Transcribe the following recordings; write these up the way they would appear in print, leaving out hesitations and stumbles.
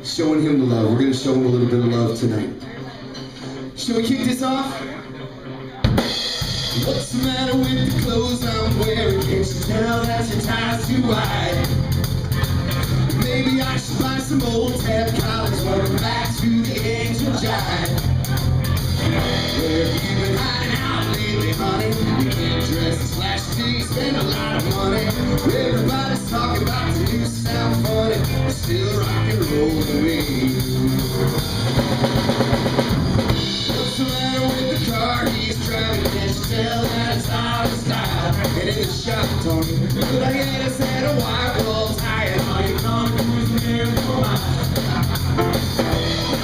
Showing him the love. We're going to show him a little bit of love tonight. Should we kick this off? What's the matter with the clothes I'm wearing? Can't you tell that your tie's too wide? Maybe I should buy some old tab collars. Welcome back to the angel jive. Where have you been hiding out lately, honey? You can't dress as flashy till you spend a lot of money. Everybody's talking about the new sound funny, but still rock and roll to me. What's the matter with the car he's driving? Can't you tell that it's out of style? And in the shop, Tony, could I get his head a white wall tire? Are you gonna cruise me here for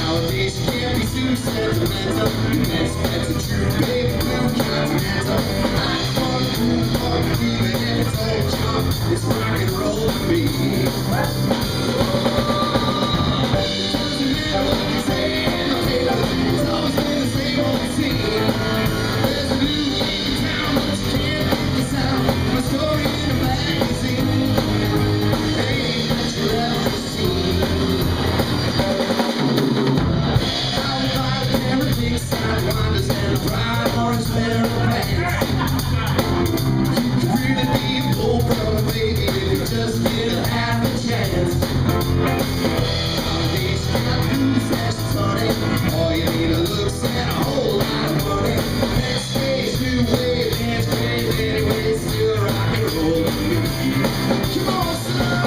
nowadays you can't be too sentimental. That's a true baby blue continental. I want cool park, even if it's old junk. It's rock and roll to me. Doesn't matter what they say, no halo. It's always been the same old scene. There's a new game in town, but you can't beat the sound. My story in a magazine. Hey, that you ever seen. Sidewinders and a bright orange pair of pants. You could really be a bull brother, baby, if you just get a half a chance. Nowadays you got blue flashes, honey. All you need are looks and a whole lot of money. Next stage, new wave, dance craze, anyway, still rock and roll. Come on, son.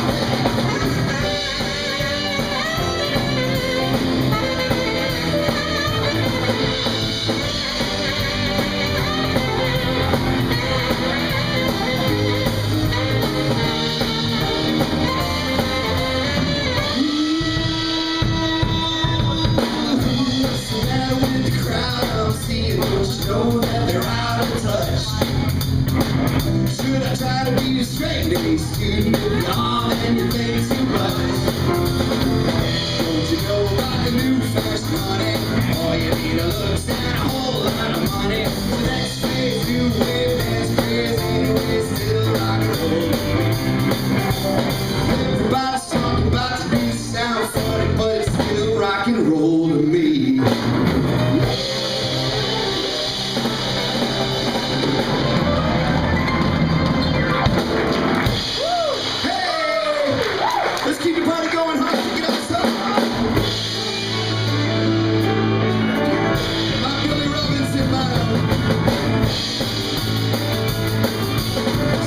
Know that they're out of touch. Should I try to be a straight-laced student with your arm and your face too much? Don't you know about the new fashion, honey? All you need are looks and a whole lot of money. The next phase, new wave, dance craze, anyway, still rock and roll. Everybody's talking about the new sound funny, but it's still rock and roll to me. Let's keep the party going, huh? Get up, son. I'm Billy Robinson,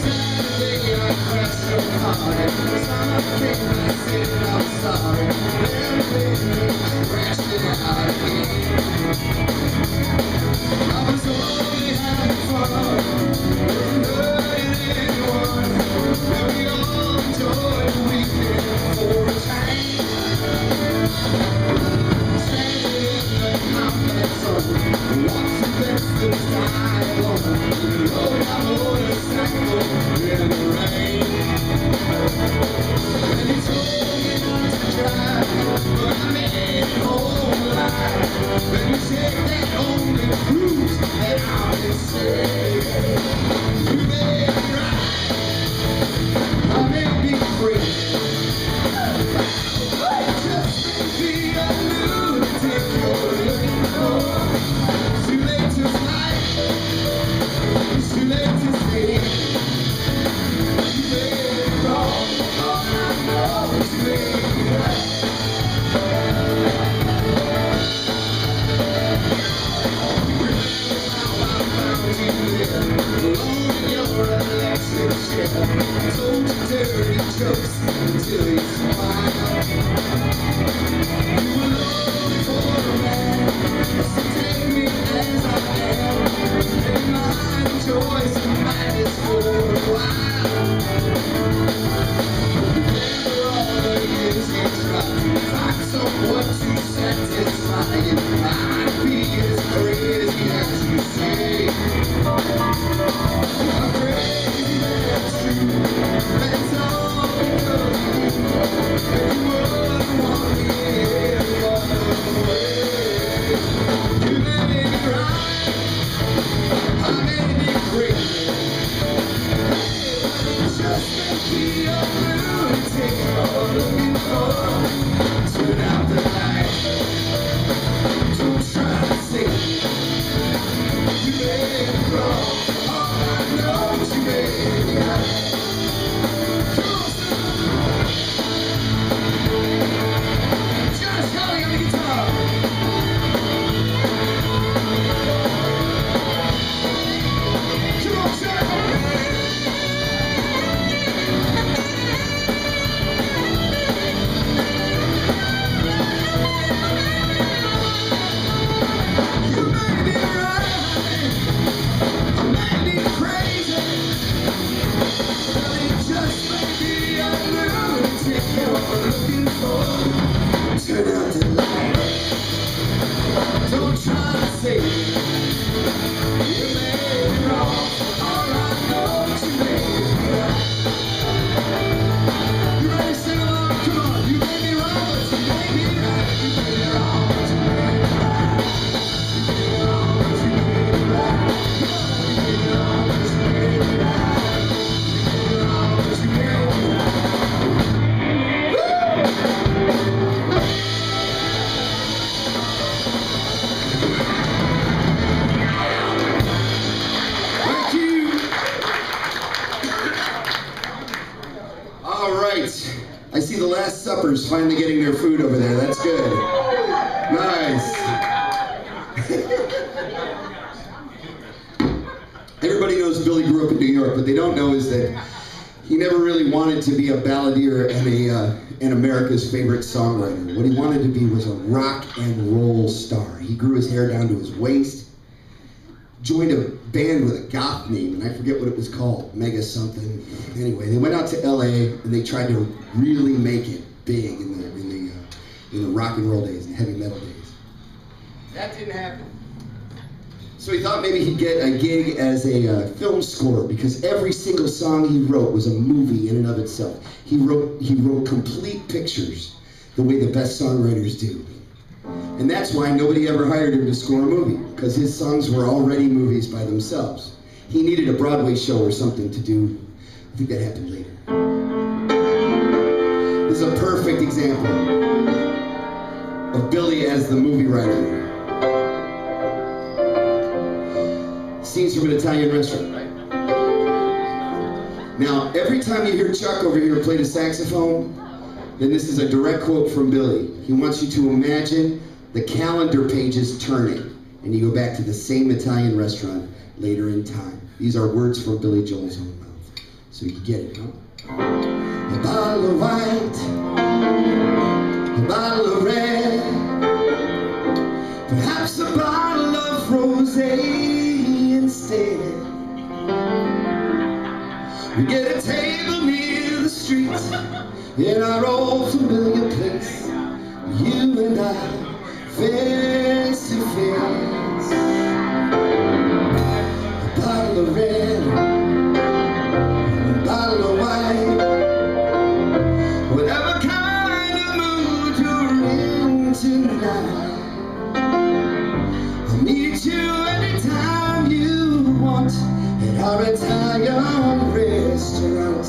Saturday I crashed so hard. Summer came and I said I'm sorry. Then baby, I crashed it out again. I was only having fun. Wasn't hurting anyone. And we all enjoyed the weekend. For a time, standing in the comfort zone, watching Dexter's die alone, rode my motorcycle in the rain. And he told me not to drive, but I made it home alive. Let me take that only cruise that I'm insane. You made me right, I may be free. Told you dirty jokes until you smile. You were lonely for a man, so take me as I am. And my choice and madness for a while. Remember all the years you tried to find someone to satisfy you. I'd be as crazy as you say. I'm crazy, that's true. That's all because of you. And you wouldn't want me any other way. You made me cry, I made me crazy. Just make me a lunatic you're looking for. Whoppers finally getting their food over there. That's good. Nice. Everybody knows Billy grew up in New York. What they don't know is that he never really wanted to be a balladeer and America's favorite songwriter. What he wanted to be was a rock and roll star. He grew his hair down to his waist, joined a band with a goth name, and I forget what it was called, Mega something. Anyway, they went out to LA and they tried to really make it big in the rock and roll days and heavy metal days. That didn't happen. So he thought maybe he'd get a gig as a film scorer, because every single song he wrote was a movie in and of itself. He wrote complete pictures the way the best songwriters do. And that's why nobody ever hired him to score a movie, because his songs were already movies by themselves. He needed a Broadway show or something to do. I think that happened later. This is a perfect example of Billy as the movie writer. Scenes from an Italian restaurant, right? Now, every time you hear Chuck over here play the saxophone, then this is a direct quote from Billy. He wants you to imagine the calendar pages turning, and you go back to the same Italian restaurant later in time. These are words from Billy Joel's own mouth. So you get it, huh? A bottle of white, a bottle of red, perhaps a bottle of rosé. Instead, we get a table near the street in our old familiar place, you and I, face to face. A bottle of red, a bottle of white, whatever kind of mood you're in tonight, I'll meet you anytime you want at our Italian restaurant.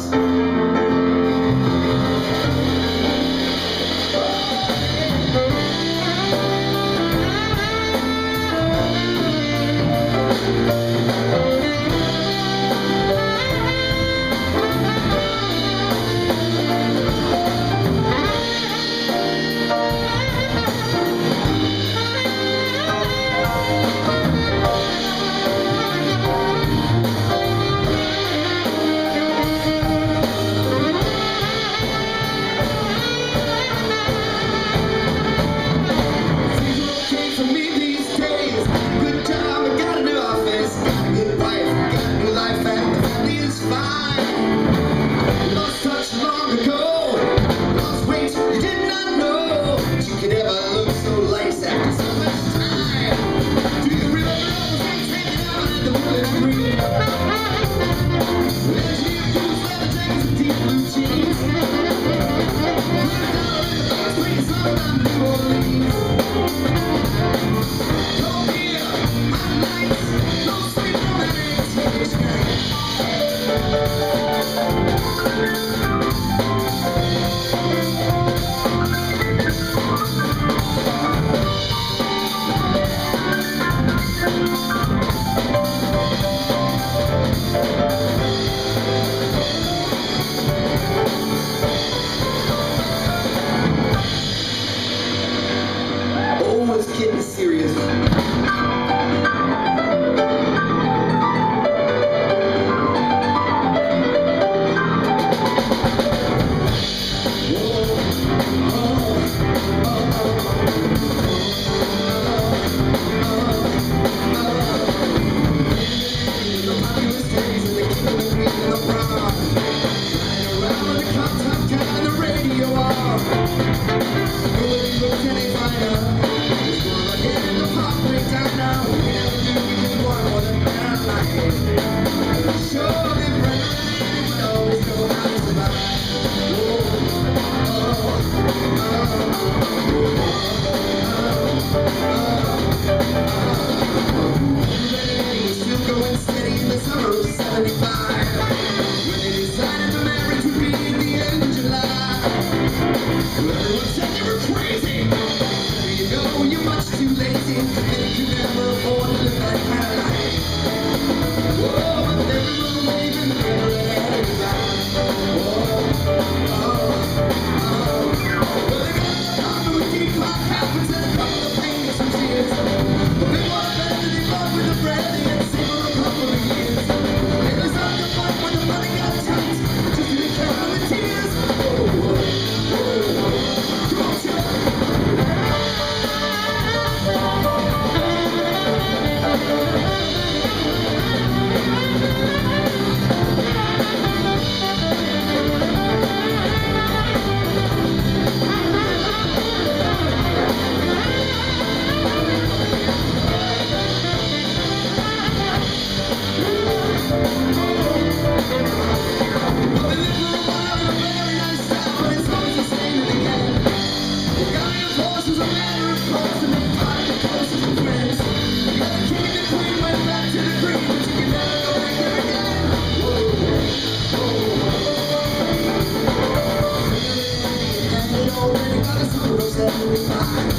They got us on the road 75. I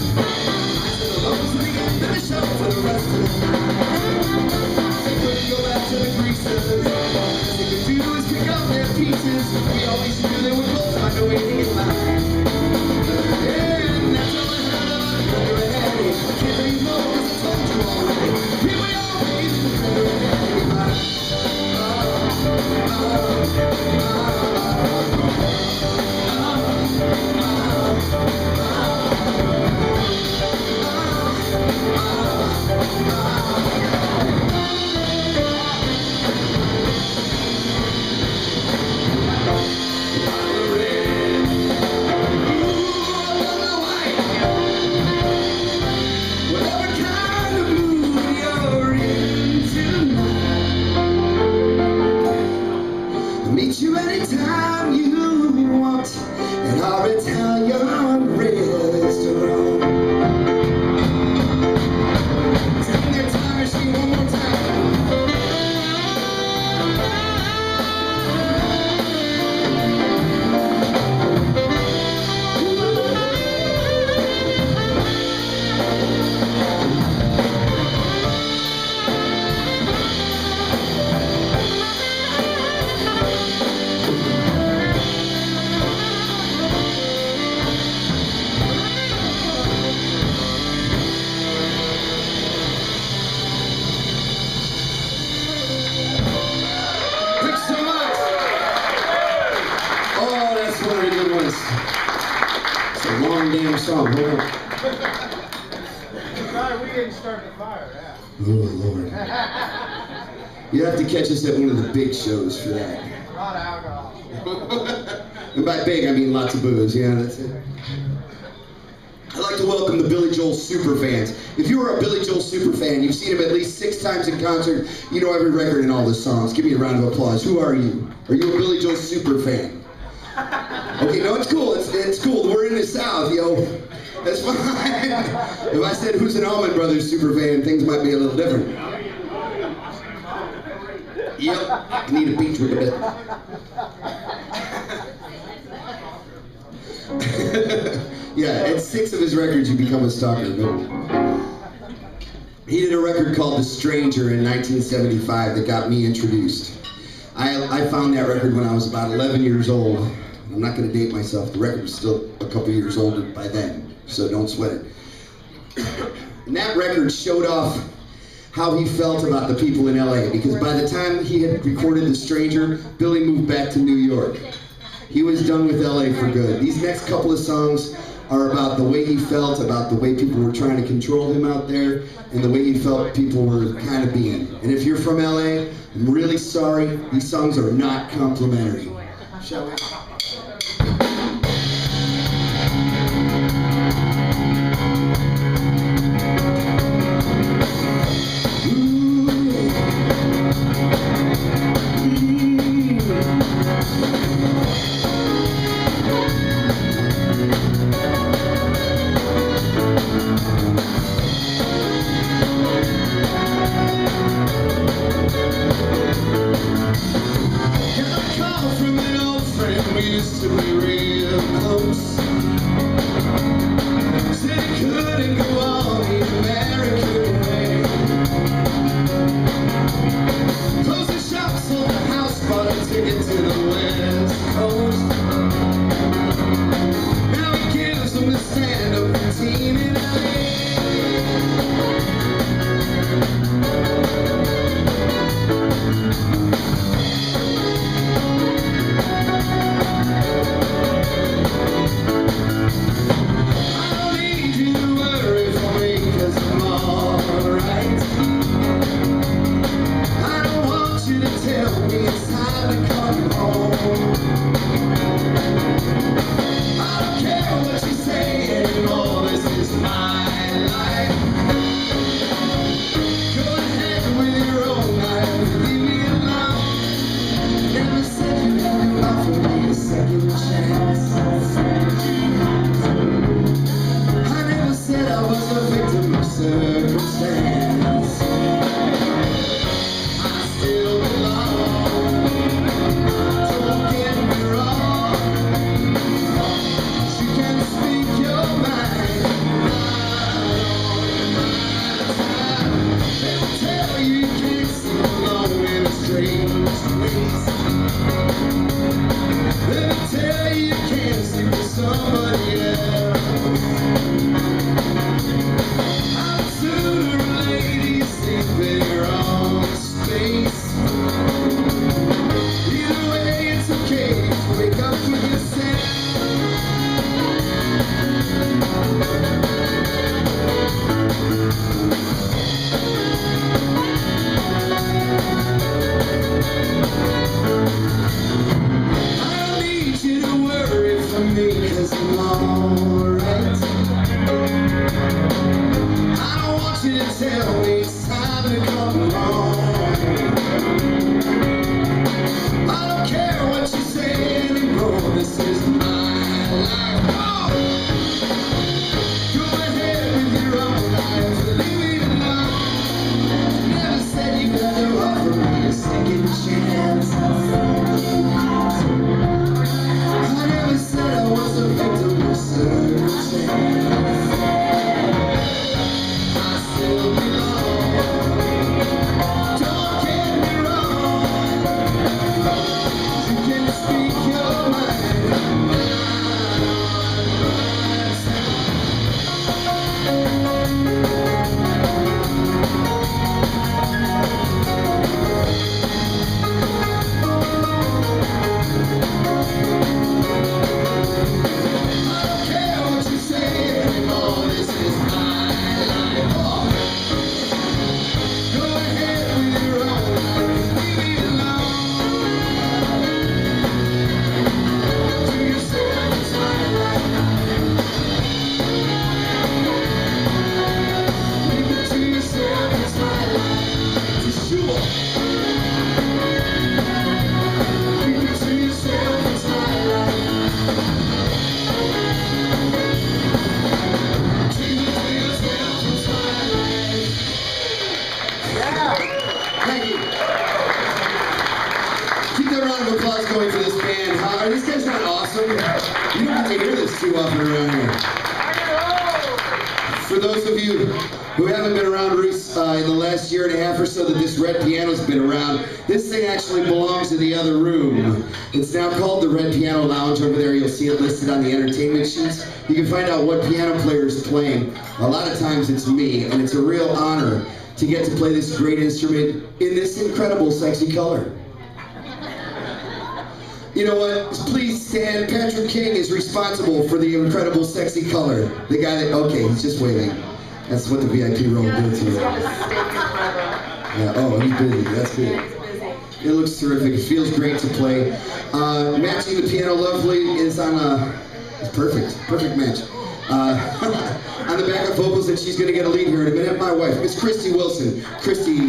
said hello to the end of the show for the rest of the night. They couldn't go back to the greasers. All they could do is pick up their pieces. We always knew they would both find a way to get by. And that's all I heard about it. Crater and Eddie. I can't read more because I told you already. Here we are, baby, Crater and Eddie. Meet you anytime you want at our Italian restaurant. Take your time machine one more time. It's a long damn song. Hold on. Sorry, we didn't start the fire. Yeah. Oh Lord. You have to catch us at one of the big shows for that. A lot of alcohol. And by big, I mean lots of booze. Yeah, that's it. I'd like to welcome the Billy Joel super fans. If you are a Billy Joel super fan, you've seen him at least 6 times in concert, you know every record and all the songs. Give me a round of applause. Who are you? Are you a Billy Joel super fan? Okay, no, it's cool. It's cool. We're in the South, yo. That's fine. If I said who's an Allman Brothers super fan, things might be a little different. Yep, I need a beach with a bit. Yeah, at 6 of his records, you become a stalker. He did a record called The Stranger in 1975 that got me introduced. I found that record when I was about 11 years old. I'm not going to date myself. The record was still a couple years old by then, so don't sweat it. And that record showed off how he felt about the people in LA, because by the time he had recorded The Stranger, Billy moved back to New York. He was done with LA for good. These next couple of songs are about the way he felt, about the way people were trying to control him out there, and the way he felt people were kind of being. And if you're from LA, I'm really sorry, these songs are not complimentary. Shall we? From an old friend, we those of you who haven't been around in the last year and a half or so that this red piano's been around, this thing actually belongs in the other room. It's now called the Red Piano Lounge over there. You'll see it listed on the entertainment sheets. You can find out what piano player is playing. A lot of times it's me, and it's a real honor to get to play this great instrument in this incredible sexy color. You know what? Please stand. Patrick King is responsible for the incredible sexy color. The guy that, okay, he's just waving. That's what the VIP role did to you. Yeah, oh, he's busy. That's good. It looks terrific. It feels great to play. Matching the piano lovely is on it's perfect. Perfect match. On the backup vocals, and she's going to get a lead here in a minute. My wife, Miss Christy Wilson. Christy.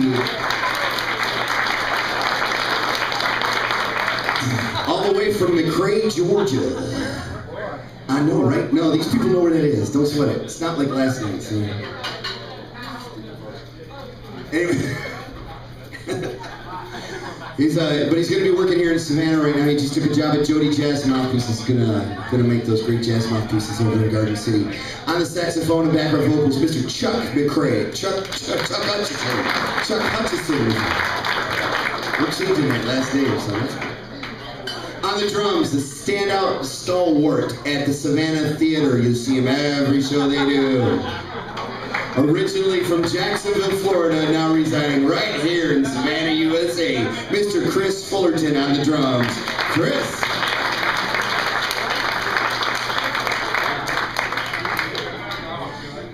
All the way from McRae, Georgia. I know, right? No, these people know where that is. Don't sweat it. It's not like last night. So. Anyway. But he's going to be working here in Savannah right now. He just took a job at Jody Jazz Mouthpieces. He's gonna make those great jazz mouthpieces over in Garden City. On the saxophone and backup vocals, Mr. Chuck McRae. Chuck Hutchison. Chuck Hutchison. We're changing that last day or something. On the drums, the standout stalwart at the Savannah Theater. You see him every show they do. Originally from Jacksonville, Florida, now residing right here in Savannah, USA, Mr. Chris Fullerton on the drums. Chris.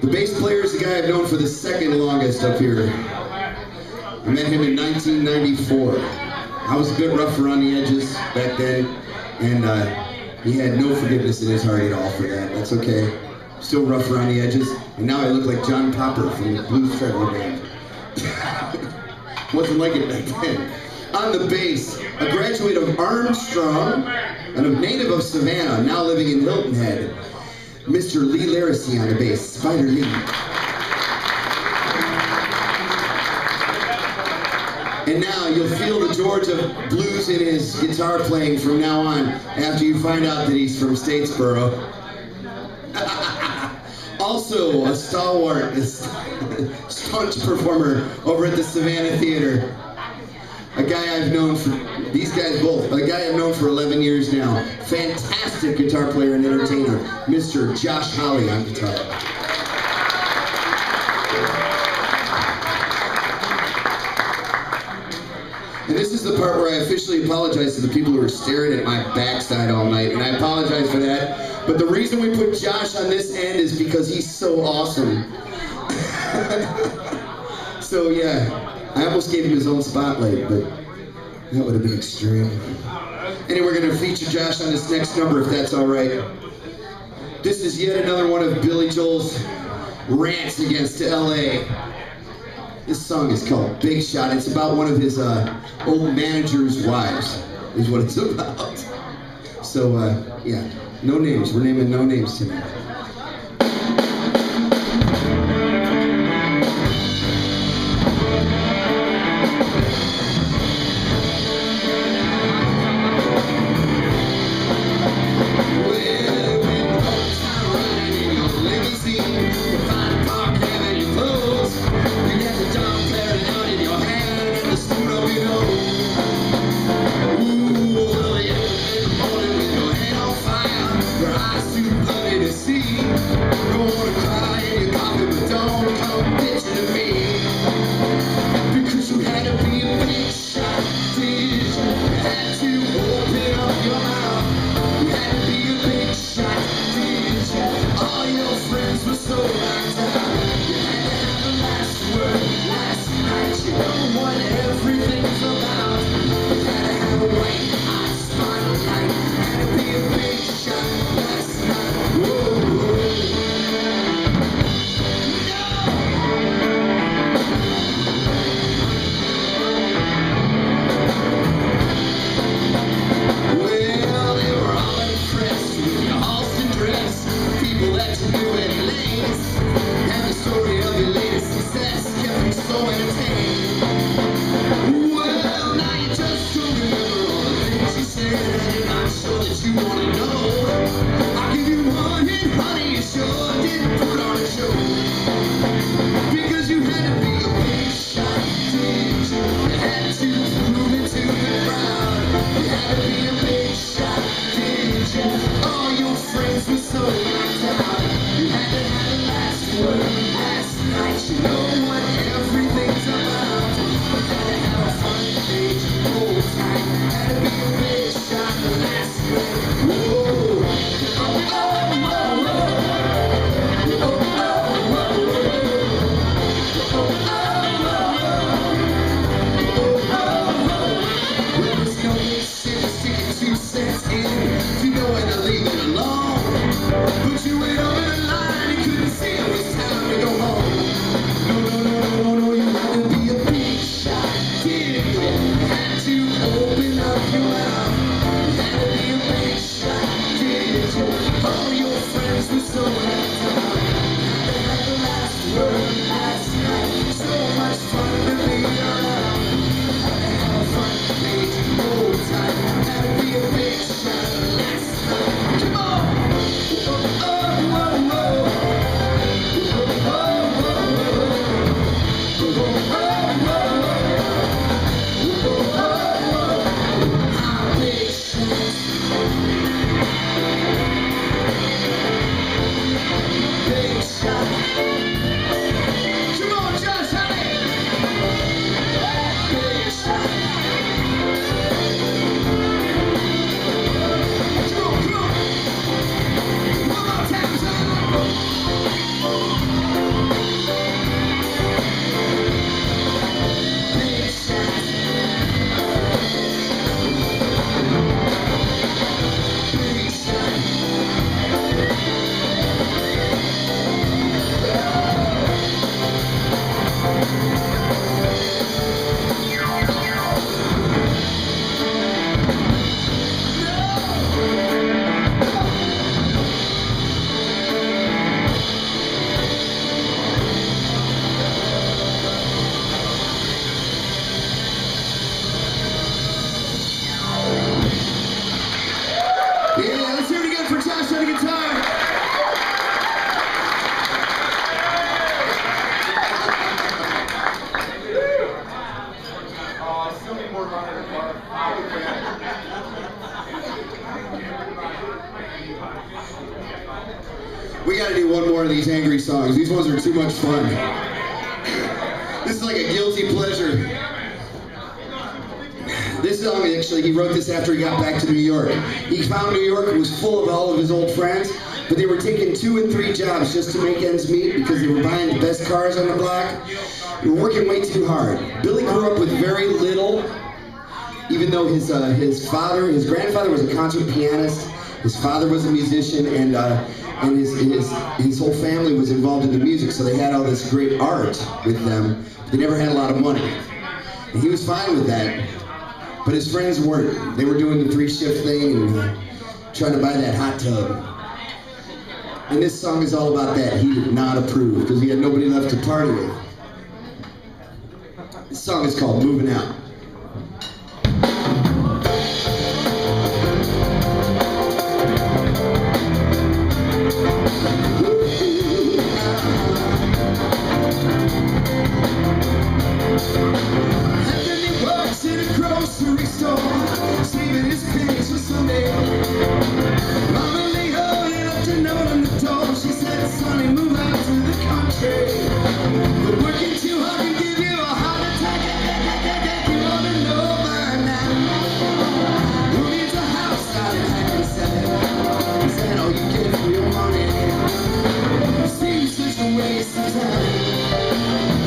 The bass player is the guy I've known for the second longest up here. I met him in 1994. I was a bit rough around the edges back then, and he had no forgiveness in his heart at all for that. That's okay. Still rough around the edges, and now I look like John Popper from the Blues Traveler Band. Wasn't like it back then. On the bass, a graduate of Armstrong and a native of Savannah, now living in Hilton Head, Mr. Lee Laracy on the bass, Spider Lee. And now you'll feel the Georgia blues in his guitar playing from now on, after you find out that he's from Statesboro. Also a stalwart, staunch performer over at the Savannah Theater. A guy I've known for, these guys both, a guy I've known for 11 years now. Fantastic guitar player and entertainer, Mr. Josh Holley on guitar. And this is the part where I officially apologize to the people who were staring at my backside all night, and I apologize for that. But the reason we put Josh on this end is because he's so awesome. So yeah, I almost gave him his own spotlight, but that would have been extreme. Anyway, we're going to feature Josh on this next number, if that's all right. This is yet another one of Billy Joel's rants against LA. This song is called Big Shot. It's about one of his old manager's wives, is what it's about. So, yeah, no names. We're naming no names tonight. I'll give you one hit, honey, you sure did put on a show. more of these angry songs. These ones are too much fun. This is like a guilty pleasure. This song, actually, he wrote this after he got back to New York. He found New York was full of all of his old friends, but they were taking 2 and 3 jobs just to make ends meet because they were buying the best cars on the block. They were working way too hard. Billy grew up with very little, even though his grandfather was a concert pianist, his father was a musician, and his whole family was involved in the music, so they had all this great art with them. They never had a lot of money. And he was fine with that, but his friends weren't. They were doing the 3-shift thing and trying to buy that hot tub. And this song is all about that. He did not approve because he had nobody left to party with. This song is called Moving Out. Saving his pennies for someday. Mama lay holding up the note on the door. She said, "Sonny, move out to the country. But working too hard can give you a heart attack. You ought to know by now. Who needs a house out in Hackensack? Is that all you get for your money? Seems such a waste of time.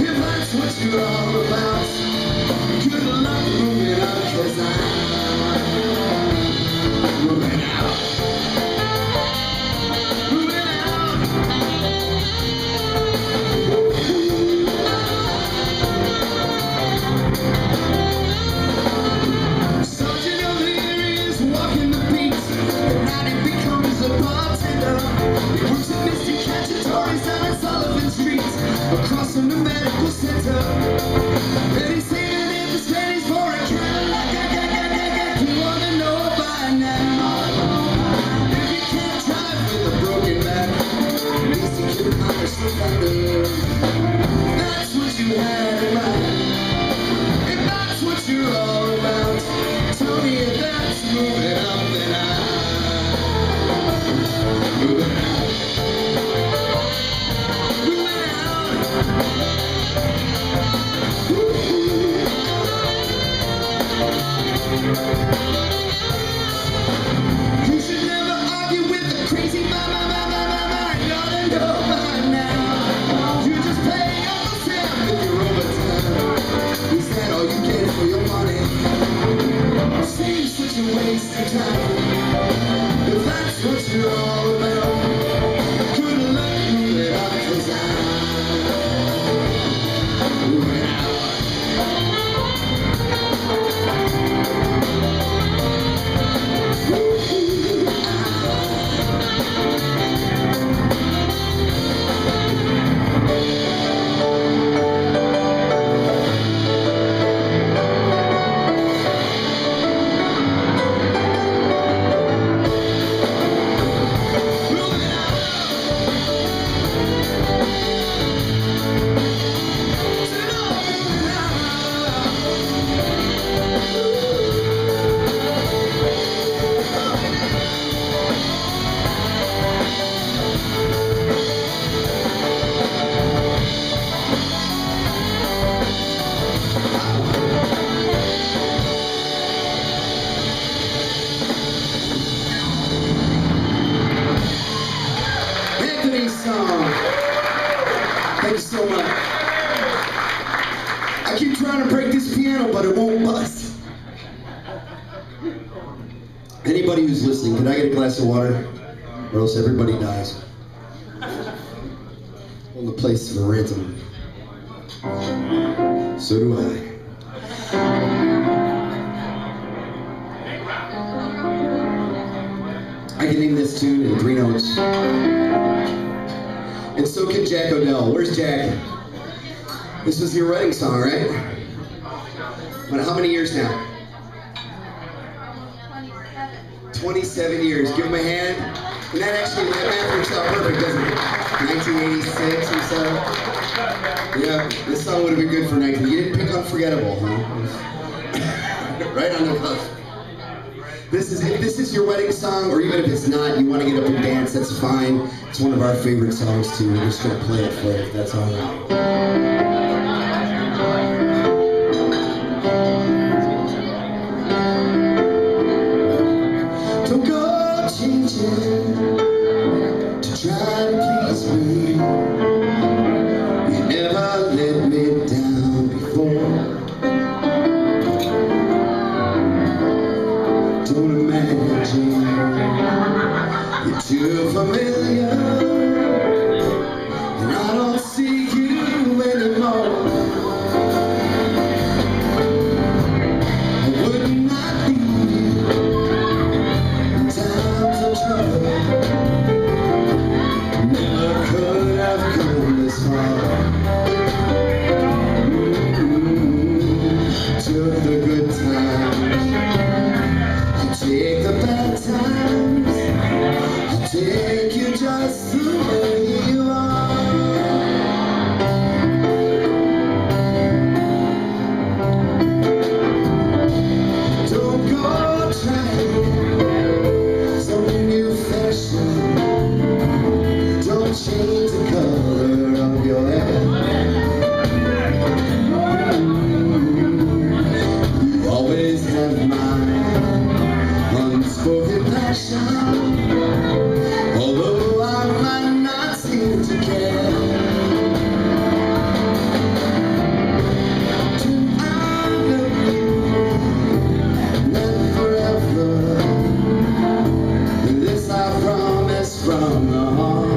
If that's what you're all about, good luck moving out, 'cause I'm moving out. Moving out. Sergeant O'Leary is walking the beat. At night he becomes a bartender. He works at Mr. Cacciatore's down on Sullivan Street, across from the medical center. And he's saving in the pennies for a Cadillac. You wanna know by now. If you can't drive with a broken back, at least you can polish the fender. That's what you had in mind. If that's what you're all about, tell me if that's moving up, then I'm moving out. Moving out. You should never argue with a crazy mama. You ought to know by now. You just pay almost half of your overtime. Is that all you get for your money? Seems such a waste of time. If that's what you're all about, good luck moving up, 'cause I'm moving out. Song. Thank you so much. I keep trying to break this piano, but it won't bust. Anybody who's listening, can I get a glass of water? Or else everybody dies. Hold the place for ransom. So do I. I can name this tune in 3 notes. And so can Jack O'Dell. Where's Jack? This was your wedding song, right? But how many years now? 27 years. Give him a hand. And that actually, that math works out perfect, doesn't it? 1986 or so. Yeah, this song would have been good for 19. You didn't pick Unforgettable, huh? Right on the cusp. If this is your wedding song, or even if it's not, you want to get up and dance, that's fine. It's one of our favorite songs too. We're just gonna play it for you if that's all right. Don't go changing to try to please me. You never let me down before. Don't imagine you're too familiar, and I don't see you anymore. I would not leave you in times of trouble. Never could have come this far. Took the good times, take the bad times, I'll take you just the way you are. Don't go trying some new fashion. Don't change the color of your hair. You always have mine. Unspoken passion, although I might not seem to care. Do I love you? Not forever. This I promise from the heart.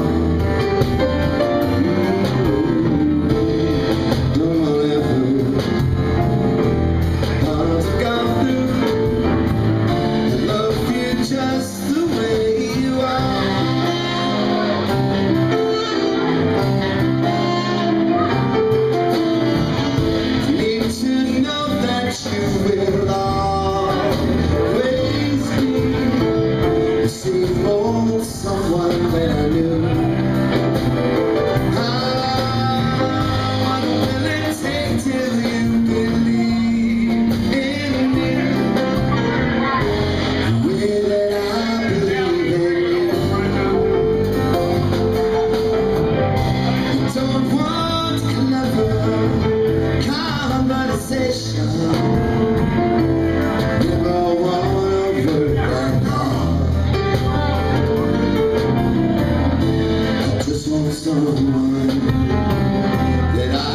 Don't ever want to go through. Just the way you are. You need to know that you will always be the same old someone that I knew. What will it take till you believe in me? Don't want clever conversation. Never wanna work that hard. I just want someone that I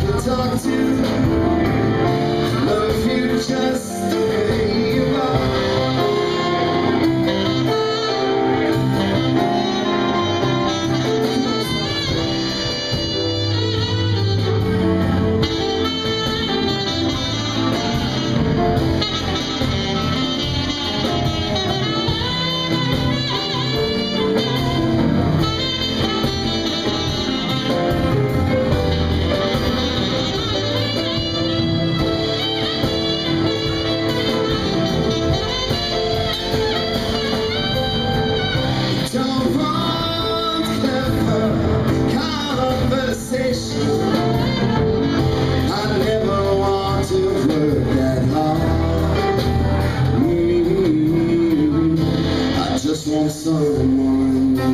can talk to. Love you just the way you are. Don't want clever conversation. I never want to work that hard. I just want someone that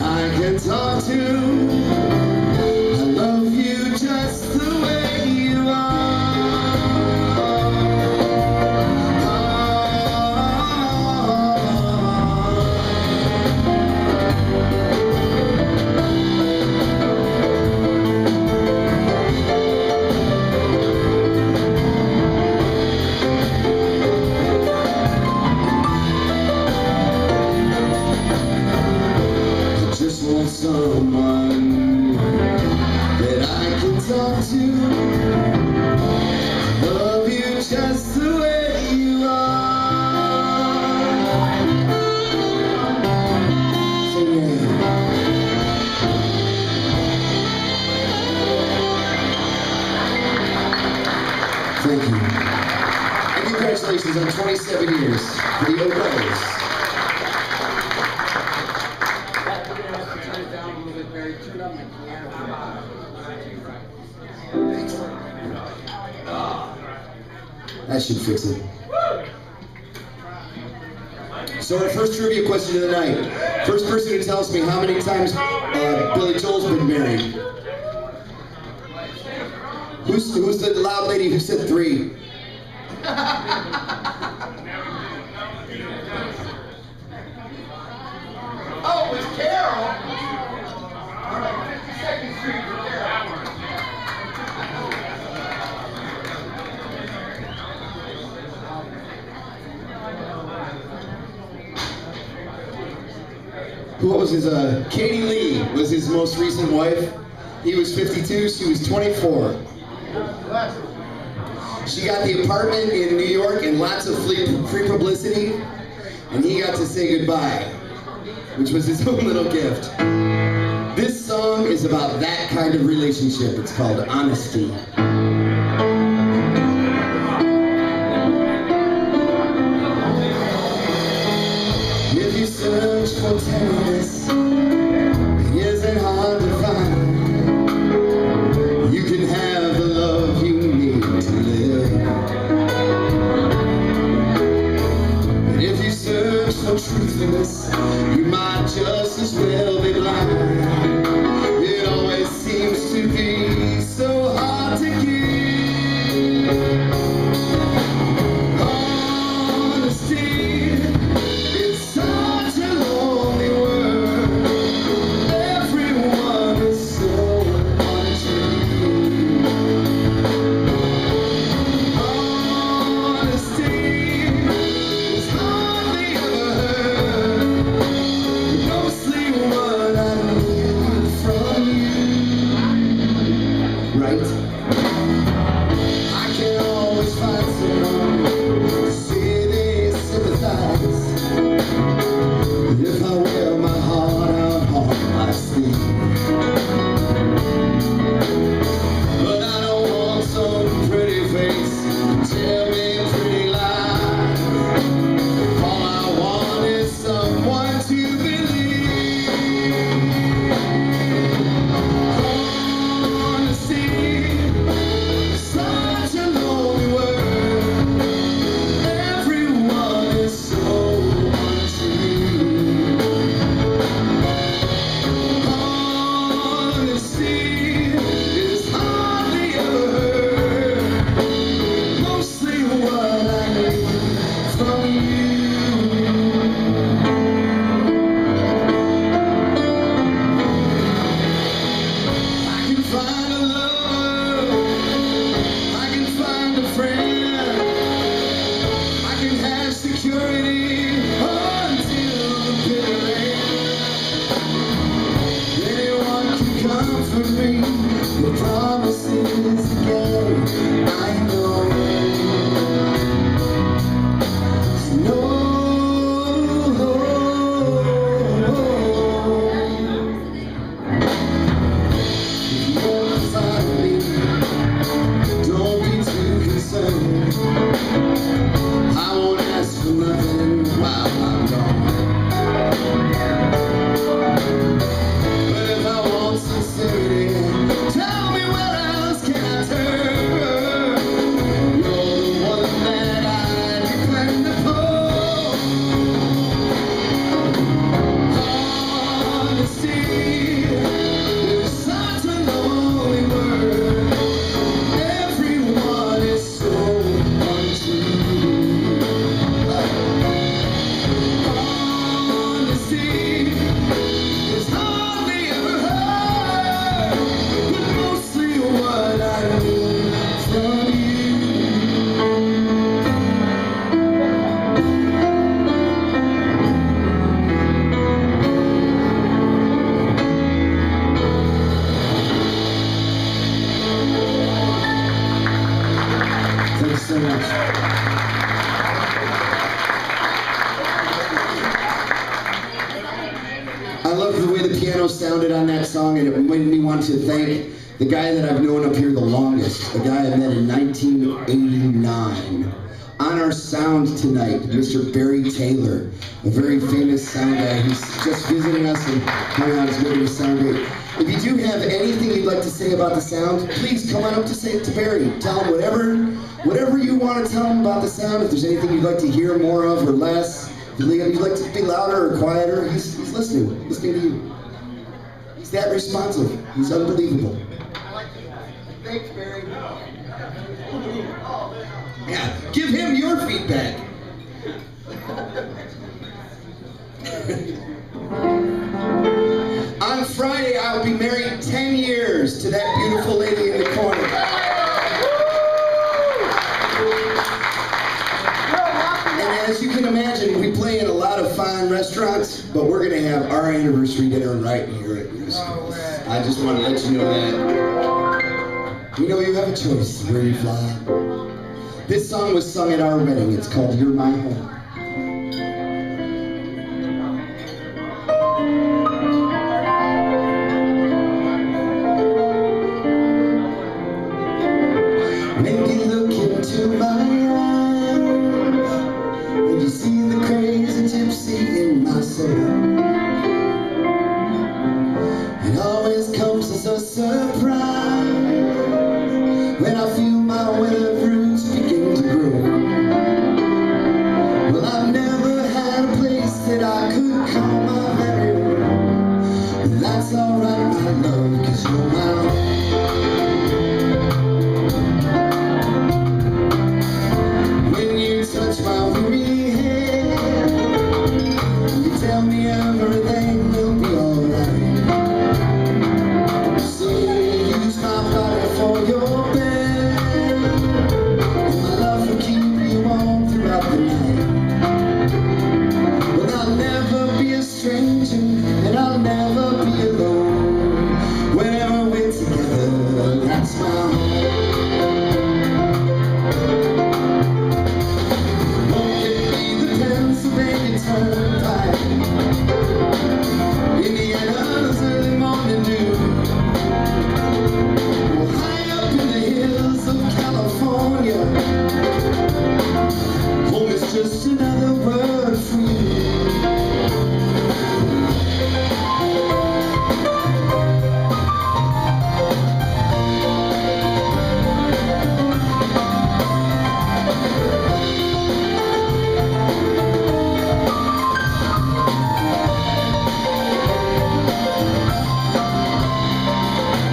I can talk to. I love you just the way you are. Someone that I can talk to. Love you just the way you are. So thank you. And congratulations on 27 years for the O'Reillys. That should fix it. So our first trivia question of the night. First person who tells me how many times Billy Joel's been married. Who's the loud lady who said 3? Oh, it was Carol. All right, 52nd Street for Carol. Who was his, Katie Lee was his most recent wife. He was 52, she was 24. She got the apartment in New York and lots of free publicity, and he got to say goodbye, which was his own little gift. This song is about that kind of relationship. It's called Honesty. If you search for tenderness, it isn't hard to find. You can have the love you need to live. But if you search for truthfulness, you might just as well be blind. It always seems to be so hard to give. Honesty, it's such a lonely world. Everyone is so untrue. Honesty is hardly ever heard. Mostly what I need from you. Right? I can always find someone to say they sympathize. If I wear my heart out on my sleeve. But I don't want some pretty face to tell me pretty lies. All I want is someone to believe. Honesty, such a lonely world. Everyone is so untrue. Honesty is hardly ever heard. Mostly what I need from you. I can find a lover, I can find a friend, I can have security until the bitter end. Anyone can comfort me with promises again. I know. Don't be too concerned. I won't ask for nothing while I'm gone. But if I want sincerity, tell me where else can I turn? You're the one that I depend upon. Honesty is such a lonely world. Everyone is so untrue. Honesty is hardly ever heard, but mostly what I need from you. Thanks so much. I love the way the piano sounded on that song, and it made me want to thank the guy that I've known up here the longest, the guy I met in 1989. On our sound tonight, Mr. Barry Taylor, a very famous sound guy who's just visiting us and hung out his making us sound great. If you do have anything you'd like to say about the sound, please come on up to say it to Barry. Tell him whatever you want to tell him about the sound. If there's anything you'd like to hear more of or less, You'd like to be louder or quieter, he's listening to you. He's that responsive. He's unbelievable. Thanks, Barry. Yeah, give him your feedback. On Friday, I'll be married 10 years to that beautiful lady in the corner. And as you can imagine, we play in a lot of fine restaurants, but we're going to have our anniversary dinner right here at Music. I just want to let you know that. You know you have a choice where you fly. This song was sung at our wedding. It's called You're My Home. When you look into my eyes and you see the crazy gypsy in my soul, it always comes as a surprise when I feel my weather roots begin to grow. Well, I've never had a place that I could call my very own. And that's alright, my love, 'cause you're my own. When you touch my weary head, you tell me everything will be alright. So you use my body for your bed, and my love will keep you warm throughout the night. Well, I'll never be a stranger, and I'll never be alone. Whenever we're together, that's my home. Won't it be the Pennsylvania Turnpike, Indiana's early morning dew, or high up in the hills of California? Home is just another word for you.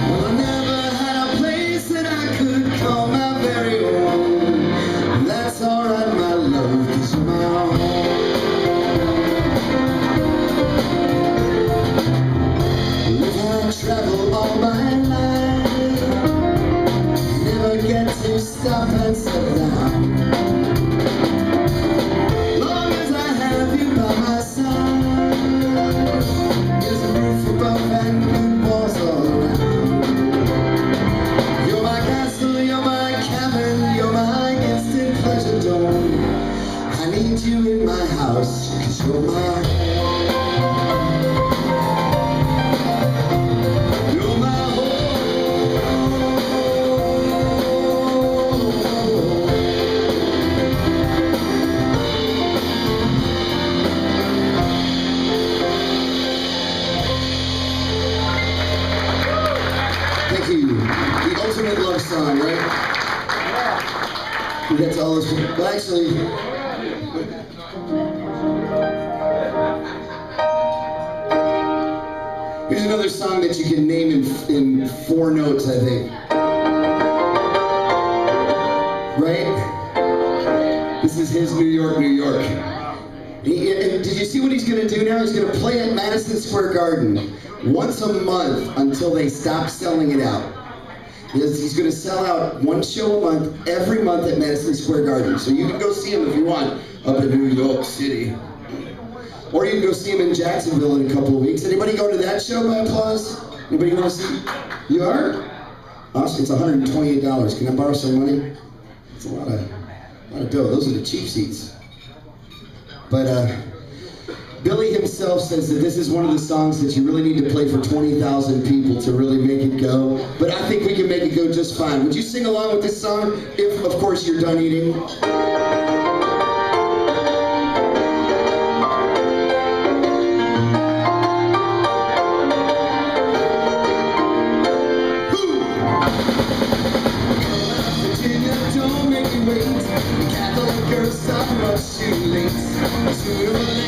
Well, I never had a place that I could call my very own. And that's alright, my love, 'cause you're my home. If I travel all my life, never get to stop and settle down. Long as I have you by my side, there's a roof above and good walls all around. You're my castle, you're my cabin, you're my instant pleasure dome. I need you in my house, 'cause you're my home. You're my home. Thank you. The ultimate love song, right? We get to all this. Well, actually, here's another song that you can name in 4 notes, I think. Right? This is his New York, New York. And did you see what he's going to do now? He's going to play at Madison Square Garden once a month until they stop selling it out. He's going to sell out 1 show a month, every month at Madison Square Garden. So you can go see him if you want up in New York City. Or you can go see him in Jacksonville in a couple of weeks. Anybody go to that show by applause? Anybody want to see? You are? Awesome. It's $128. Can I borrow some money? It's a lot of dough. Those are the cheap seats. But Billy himself says that this is one of the songs that you really need to play for 20,000 people to really make it go. But I think we can make it go just fine. Would you sing along with this song? If, of course, you're done eating. Don't make me wait. Catholic girls are much too late. Sooner or later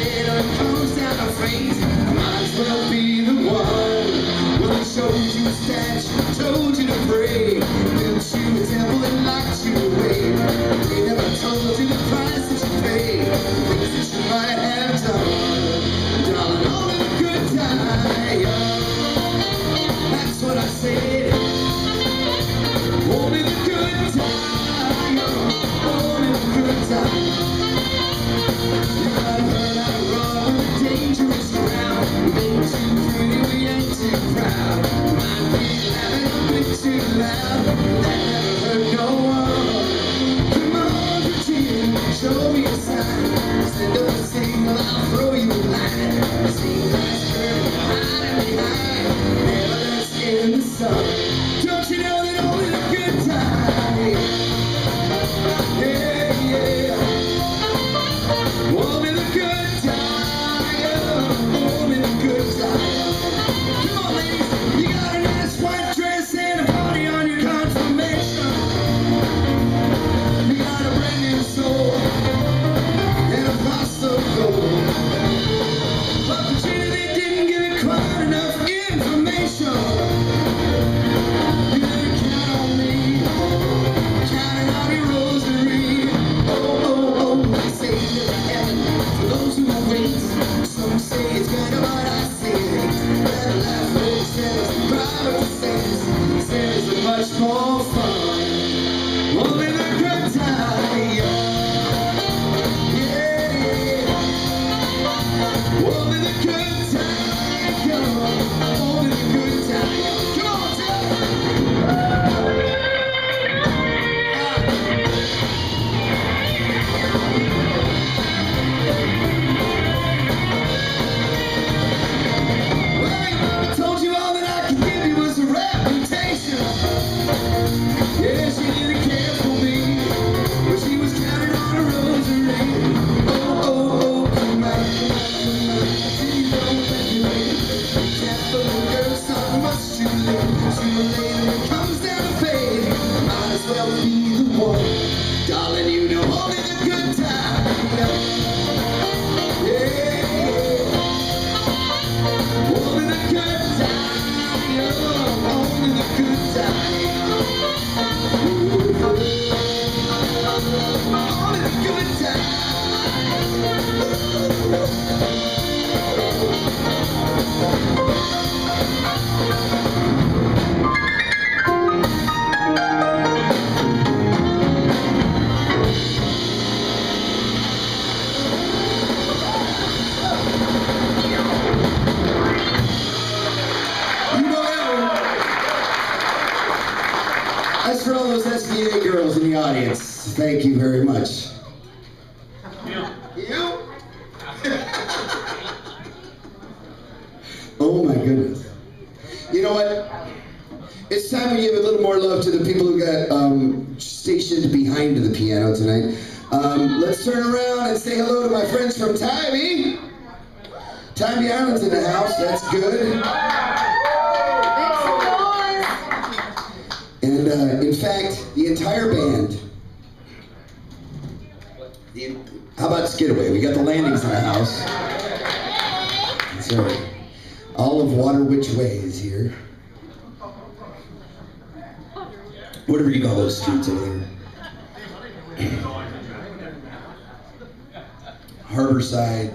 only the good times. Only the good times. As for all those SBA girls in the audience, thank you very much. You? Oh my goodness. You know what? It's time we give a little more love to the people who got stationed behind the piano tonight. Let's turn around and say hello to my friends from Tybee. Tybee Island's in the house, that's good. And in fact, the entire band. How about Skidaway? We got the Landings in the house. Sorry. All of Water Which Way is here. Whatever you call those streets over there. Harborside.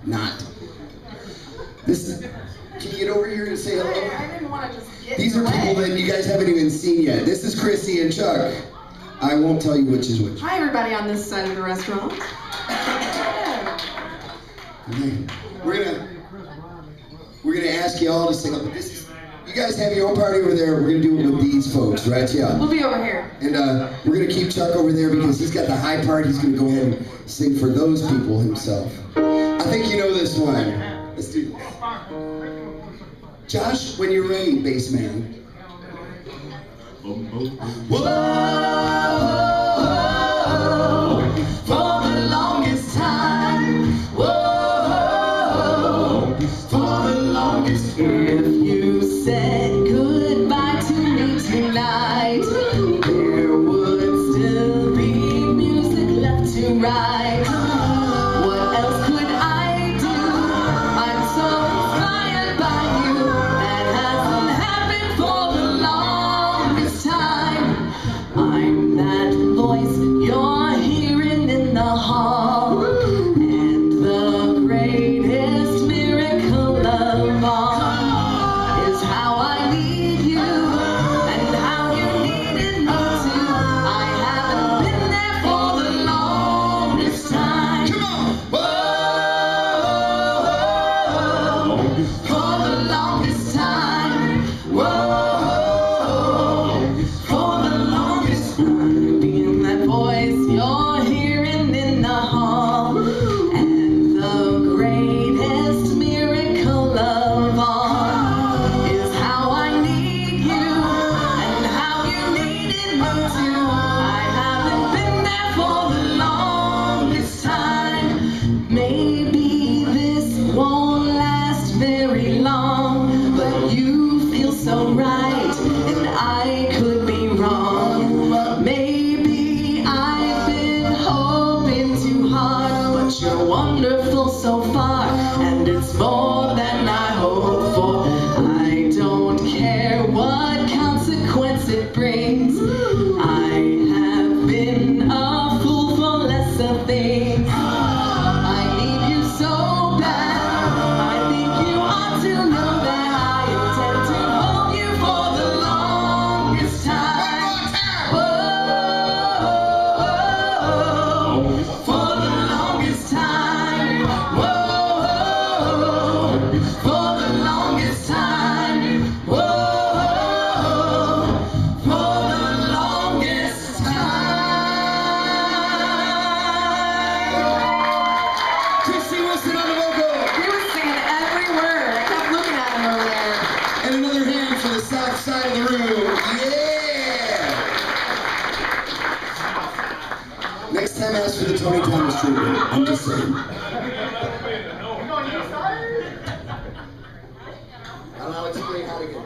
Not. This is. Can you get over here and say hello? I didn't want to just get These are people that you guys haven't even seen yet. This is Chrissy and Chuck. I won't tell you which is which. Hi, everybody on this side of the restaurant. Okay. We're gonna ask you all to sing. You guys have your own party over there. We're gonna do it with these folks, right? Yeah. We'll be over here. And we're gonna keep Chuck over there because he's got the high part. He's gonna go ahead and sing for those people himself. I think you know this one. Let's do this. Josh, when you're ready, bass man. Whoa, for the longest time. Whoa, for the longest. If you said goodbye to me tonight, there would still be music left to write. What else could I do? I'm so inspired by you. That hasn't happened for the longest time. I'm that voice you're hearing in the hall, and the greatest miracle of all is how I need you and how you needed me too. I haven't been there for the longest time. Come on. Whoa, For the longest time. Whoa, for the longest time. Being that voice you're hearing in the hall, and the greatest miracle of all is how I need you and how you needed me too. I haven't been there for the longest time. Maybe this won't last very long, but you feel so right, and I could be wrong. Maybe I've been hoping too hard, but you're wonderful so far, and it's more than I hope for. I don't care what consequence it brings. I have been a fool for lesser things. I need you so bad. I think you ought to know that I intend to hold you for the longest time. Whoa, for the longest time. Whoa, for the longest time. Whoa, for the longest time. Chrissy Wilson on the vocal. He was singing every word. I kept looking at him over there. And another hand for the south side of the room. Yeah! Next time ask for the Tony Thomas treatment. I'm just saying. I don't know how to explain how to get it.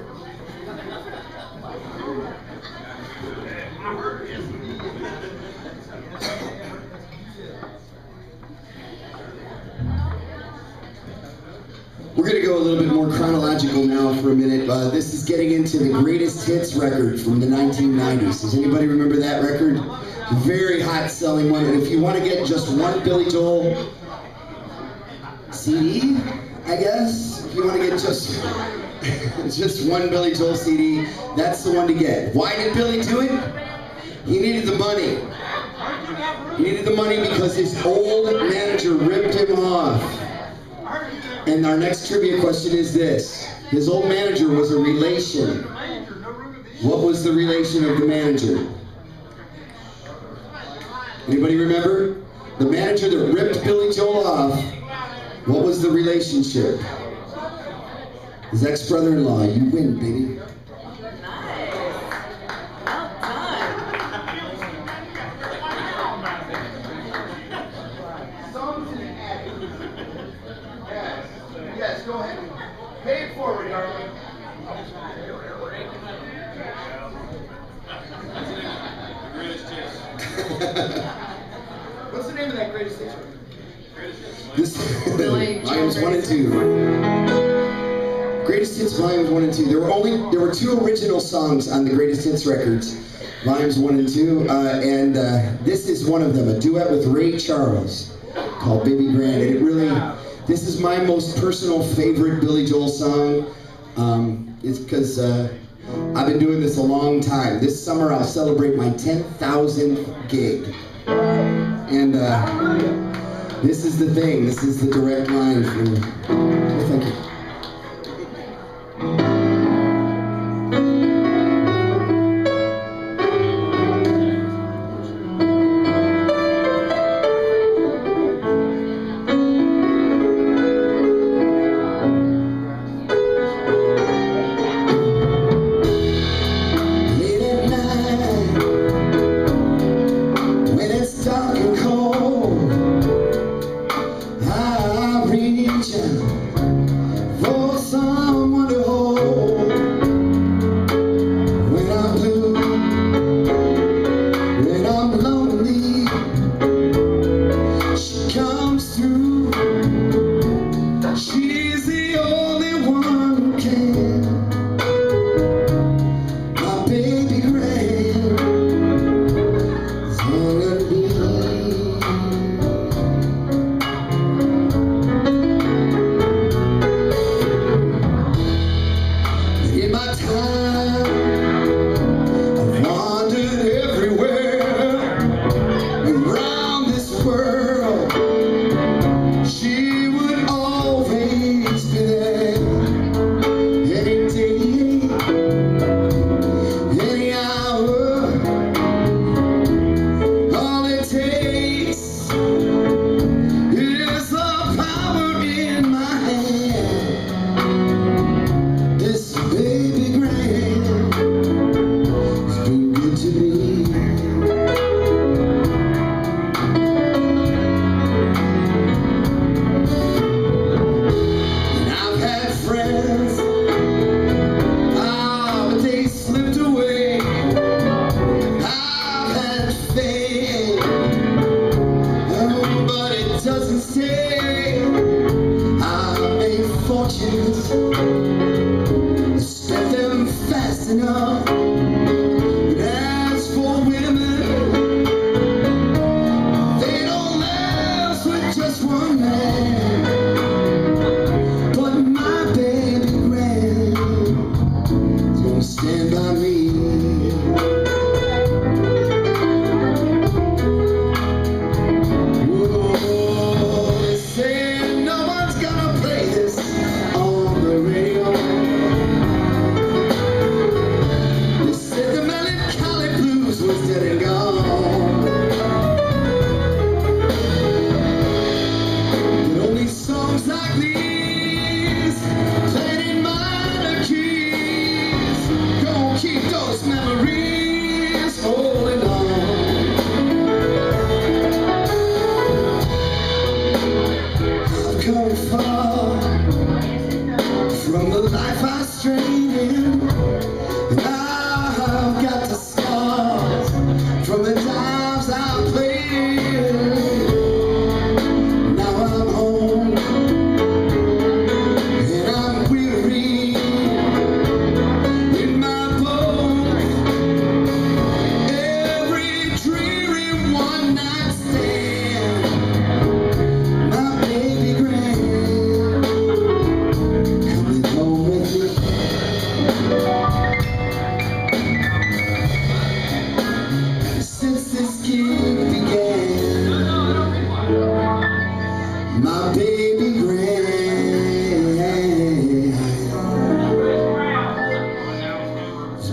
We're We're going to go a little bit more chronological now for a minute. This is getting into the greatest hits record from the 1990s. Does anybody remember that record? Very hot selling one. And if you want to get just one Billy Joel CD, I guess, if you want to get just one Billy Joel CD, that's the one to get. Why did Billy do it? He needed the money. He needed the money because his old manager ripped him off. And our next trivia question is this. His old manager was a relation. What was the relation of the manager? Anybody remember? The manager that ripped Billy Joel off, what was the relationship? His ex-brother-in-law. You win, baby. Yes, go ahead. Pay it forward, darling. What's the name of that greatest hits? This volumes 1 and 2. Greatest Hits volumes 1 and 2. There were 2 original songs on the Greatest Hits records, volumes 1 and 2, and this is one of them, a duet with Ray Charles called Baby Grand. And it really, this is my most personal favorite Billy Joel song. It's because I've been doing this a long time. This summer I'll celebrate my 10,000th gig. And this is the thing. This is the direct line from... Oh, thank you.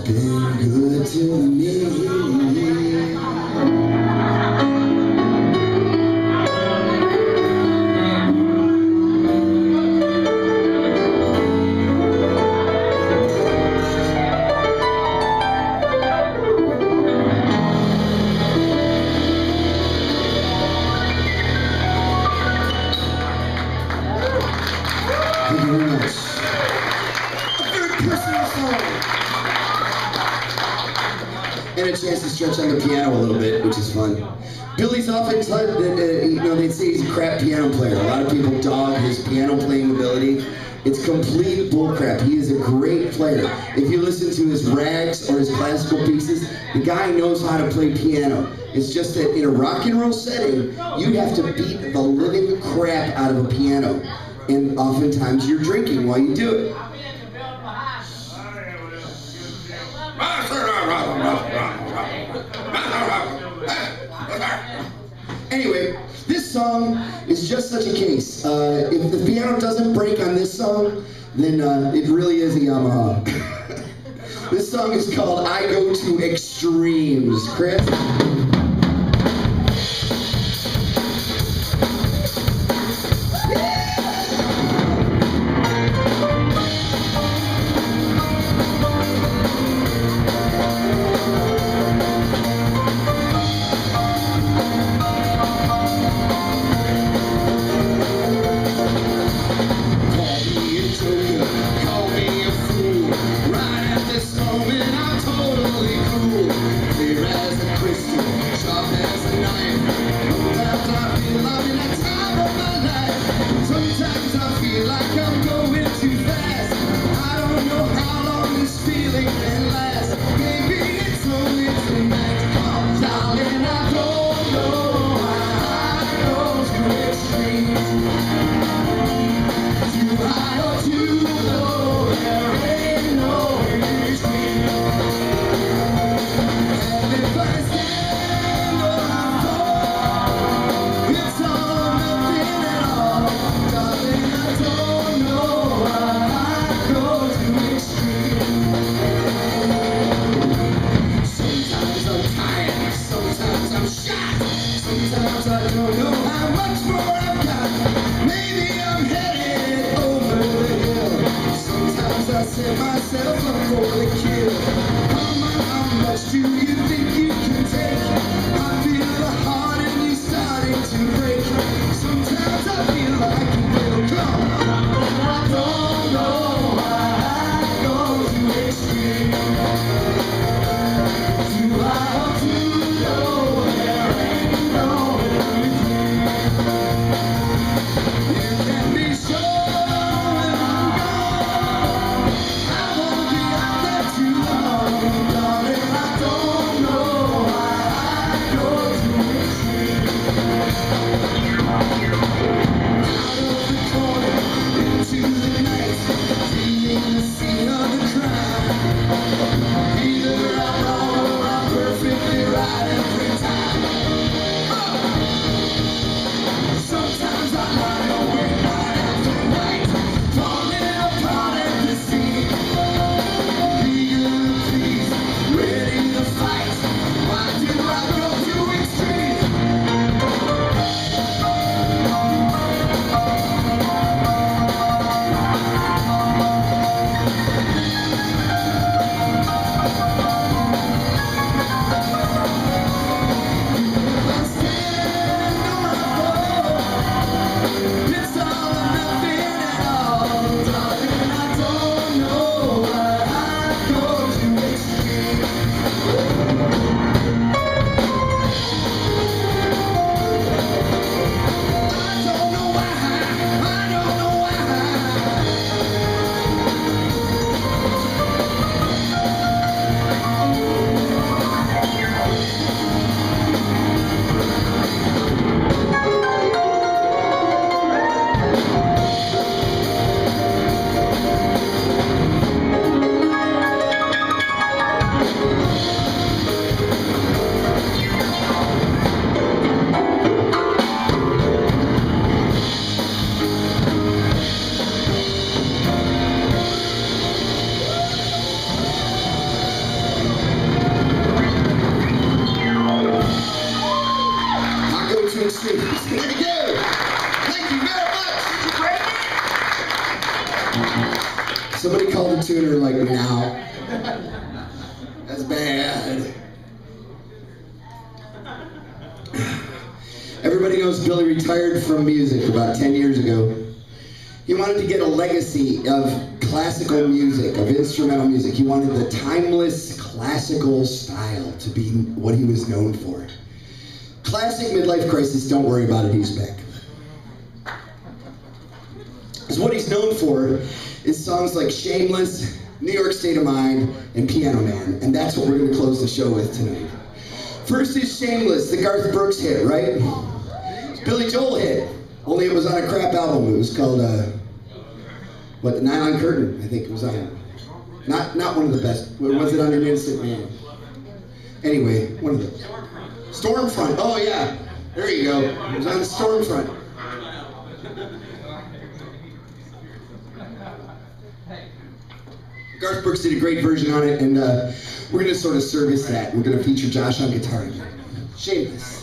been good to me. Thank you very much. A very personal song. And a chance to stretch on the piano a little bit, which is fun. Billy's often said that, they'd say he's a crap piano player. A lot of people dog his piano playing ability. It's complete bullcrap. He is a great player. If you listen to his rags or his classical pieces, the guy knows how to play piano. It's just that in a rock and roll setting, you have to beat the living crap out of a piano. And oftentimes you're drinking while you do it. Anyway, this song is just such a case. If the piano doesn't break on this song, then it really is a Yamaha. This song is called I Go to Extremes. Chris? Call me a fool. Right at this moment, I'm totally cool. Clear as a crystal. That's bad. Everybody knows Billy retired from music about 10 years ago. He wanted to get a legacy of classical music, of instrumental music. He wanted the timeless classical style to be what he was known for. Classic midlife crisis, don't worry about it, he's back. Because what he's known for is songs like Shameless, New York State of Mind, and Piano Man. And that's what we're going to close the show with tonight. First is Shameless, the Garth Brooks hit, right? Billy Joel hit. Only it was on a crap album. It was called, the Nylon Curtain, I think it was on. Not one of the best. Was it on an Instant Man? Anyway, one of the... Stormfront. Oh, yeah. There you go. It was on the Stormfront. Garth Brooks did a great version on it, and we're going to sort of service that. We're going to feature Josh on guitar again. Shameless.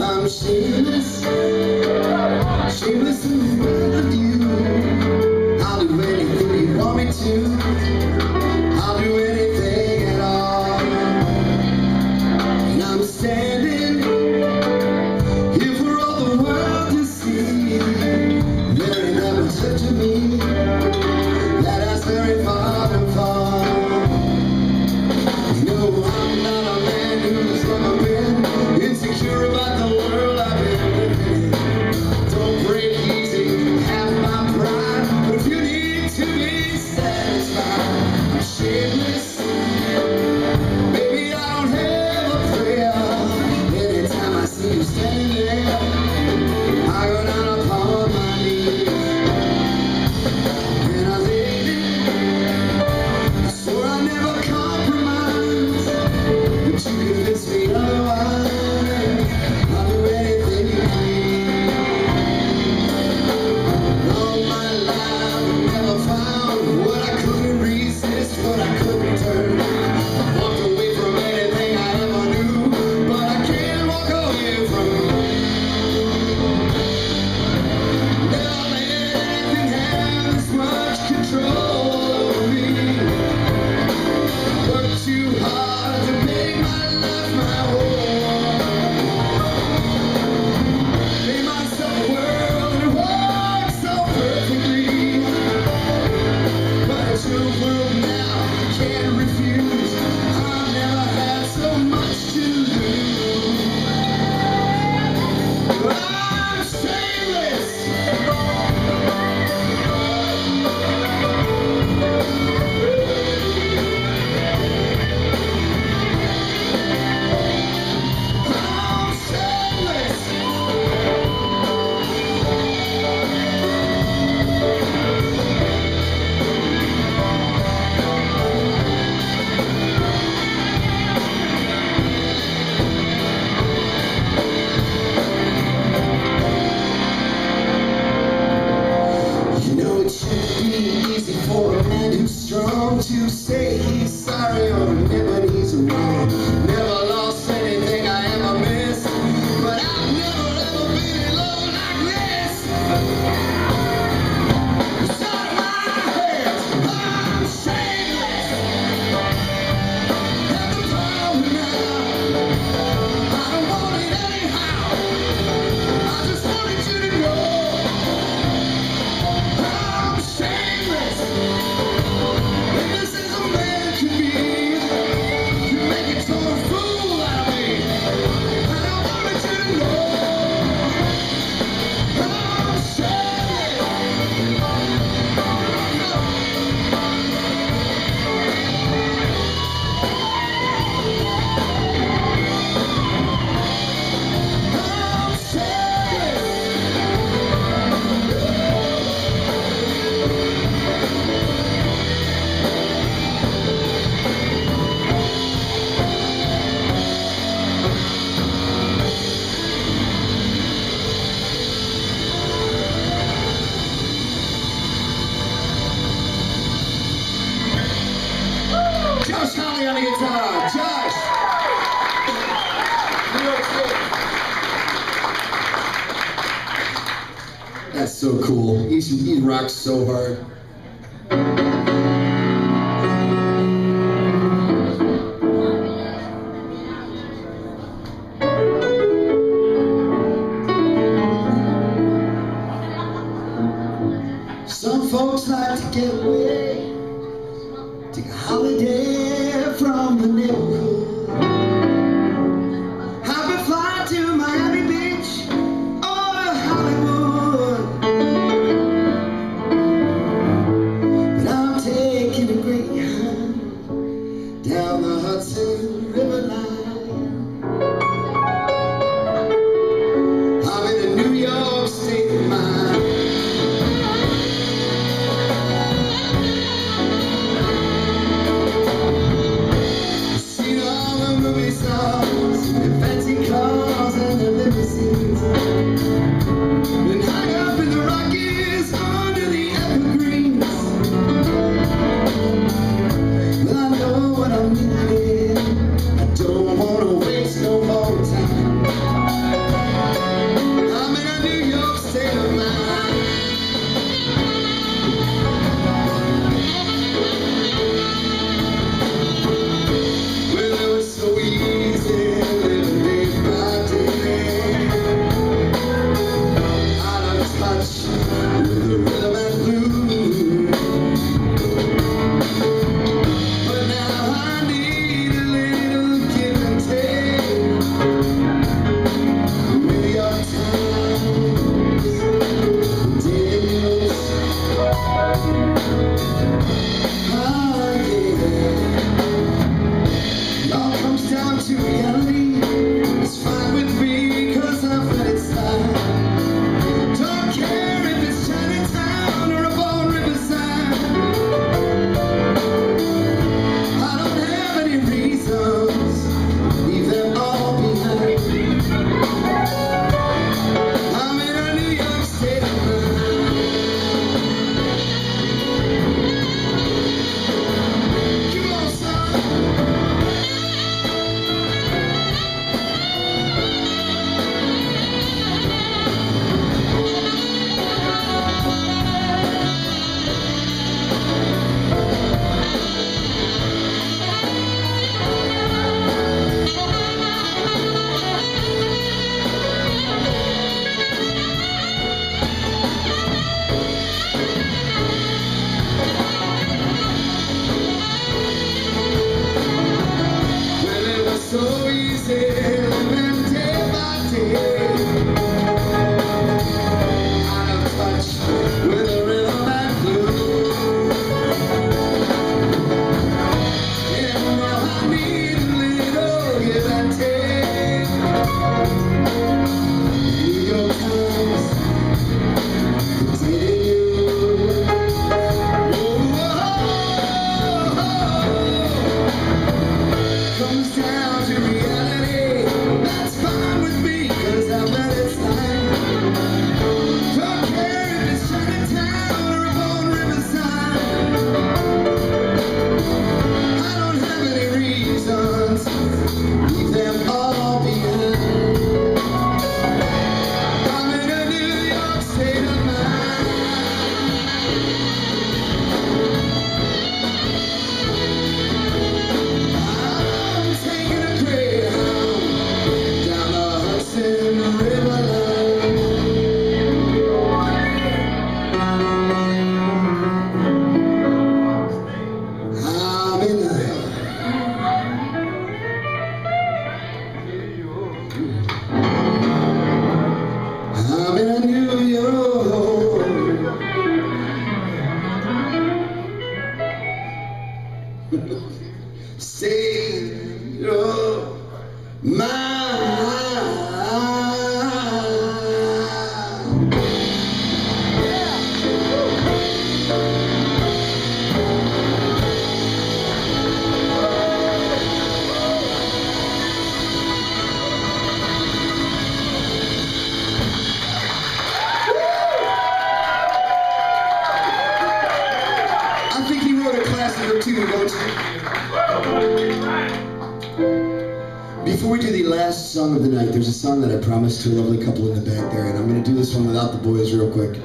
I'm shameless. So cool. He rocks so hard. Some folks like to get away, take a holiday from the neighborhood. Have a flight to Miami Beach or Hollywood. But I'm taking a Greyhound down the Hudson River line. I'm in a New York state of mind. So easy, living day by day, out of touch with the rhythm and blues. And now I need a little give and take. New York Times, continue. Comes down to reality, that's fine with me, 'cause I've let it slide. Don't care if it's Chinatown or on Riverside. I don't have any reasons, leave them all behind. I'm in a New York state of mind. I'm in a New York state of mind. I think he wrote a classic or two, don't you? Before we do the last song of the night, there's a song that I promised to a lovely couple in the back there, and I'm going to do this one without the boys real quick.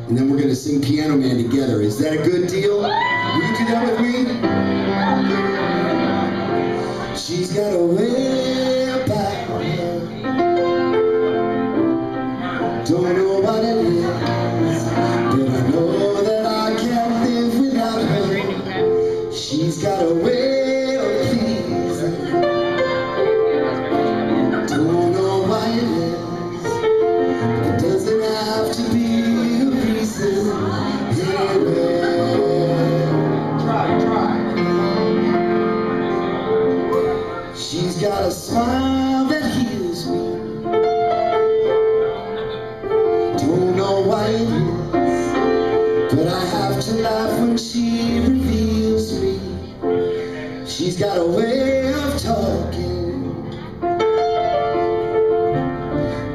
And then we're going to sing Piano Man together. Is that a good deal? Will you do that with me? She's got a way about her. Don't know what it is, but I know that I can't live without her. She's got a way of pleasing. Don't know why it is. It doesn't have to be a reason. Try. She's got a smile that heals me. Don't know why it is, but I have to laugh when she reveals me. She's got a way of talking.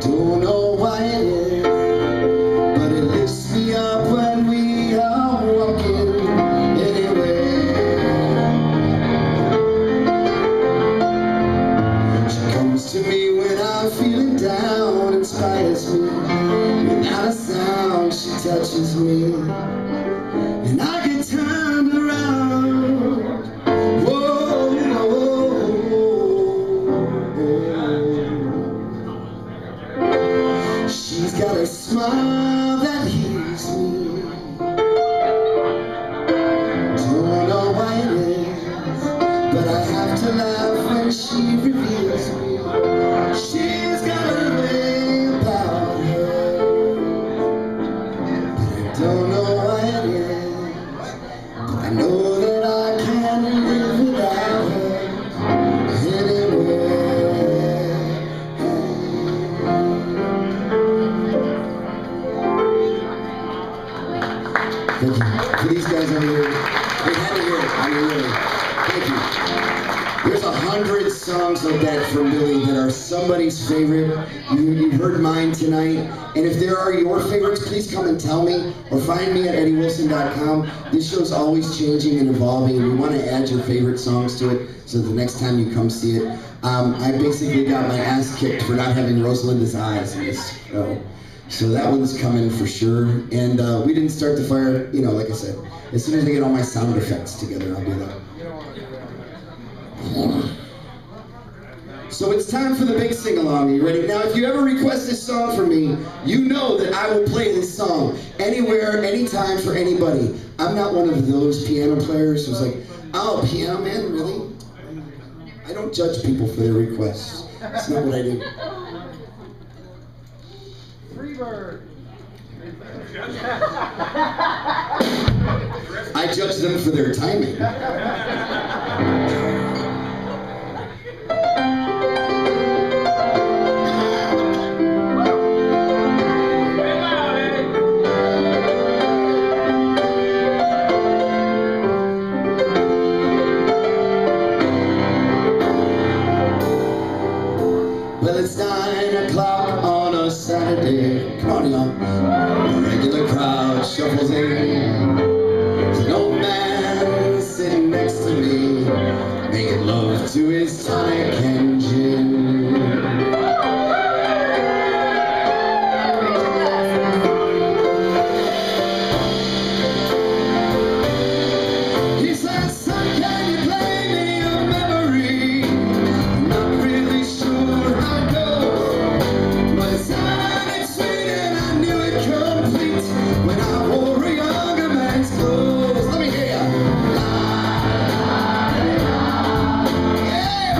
Don't know why it is, but it lifts me up when we are walking anywhere. She comes to me when I'm feeling down, inspires me. Without a sound, she touches me, and I get turned around. Whoa, whoa, whoa. She's got a smile that heals me. Don't know why it is, but I have to laugh when she reveals me. She's got a way about her. Don't know why it is, but I know that I can't live without her anywhere. Thank you. For these guys over here, they had to hear it. I mean, really. Thank you. There's 100 songs like that from Billy that are somebody's favorite. You've heard mine tonight. And if there are your favorites, please come and tell me, or find me at eddiewilson.com. This show's always changing and evolving, and we want to add your favorite songs to it, so the next time you come see it. I basically got my ass kicked for not having Rosalinda's eyes in this show. So that one's coming for sure. And we didn't start the fire, you know, like I said. As soon as I get all my sound effects together, I'll do that. So it's time for the big sing-along. Are you ready? Now, if you ever request this song from me, you know that I will play this song anywhere, anytime, for anybody. I'm not one of those piano players who's like, oh, Piano Man, really? I don't judge people for their requests. That's not what I do. Freebird. I judge them for their timing. Well, it's 9 o'clock on a Saturday. Come on, y'all. A regular crowd shuffles in. There's an old man sitting next to me, making love to his tonic and gin. He said, son, can you play me a memory? I'm not really sure how it goes, but it sounded sweet and I knew it complete when I wore a younger man's clothes. Let me hear ya. La, la, la, yeah.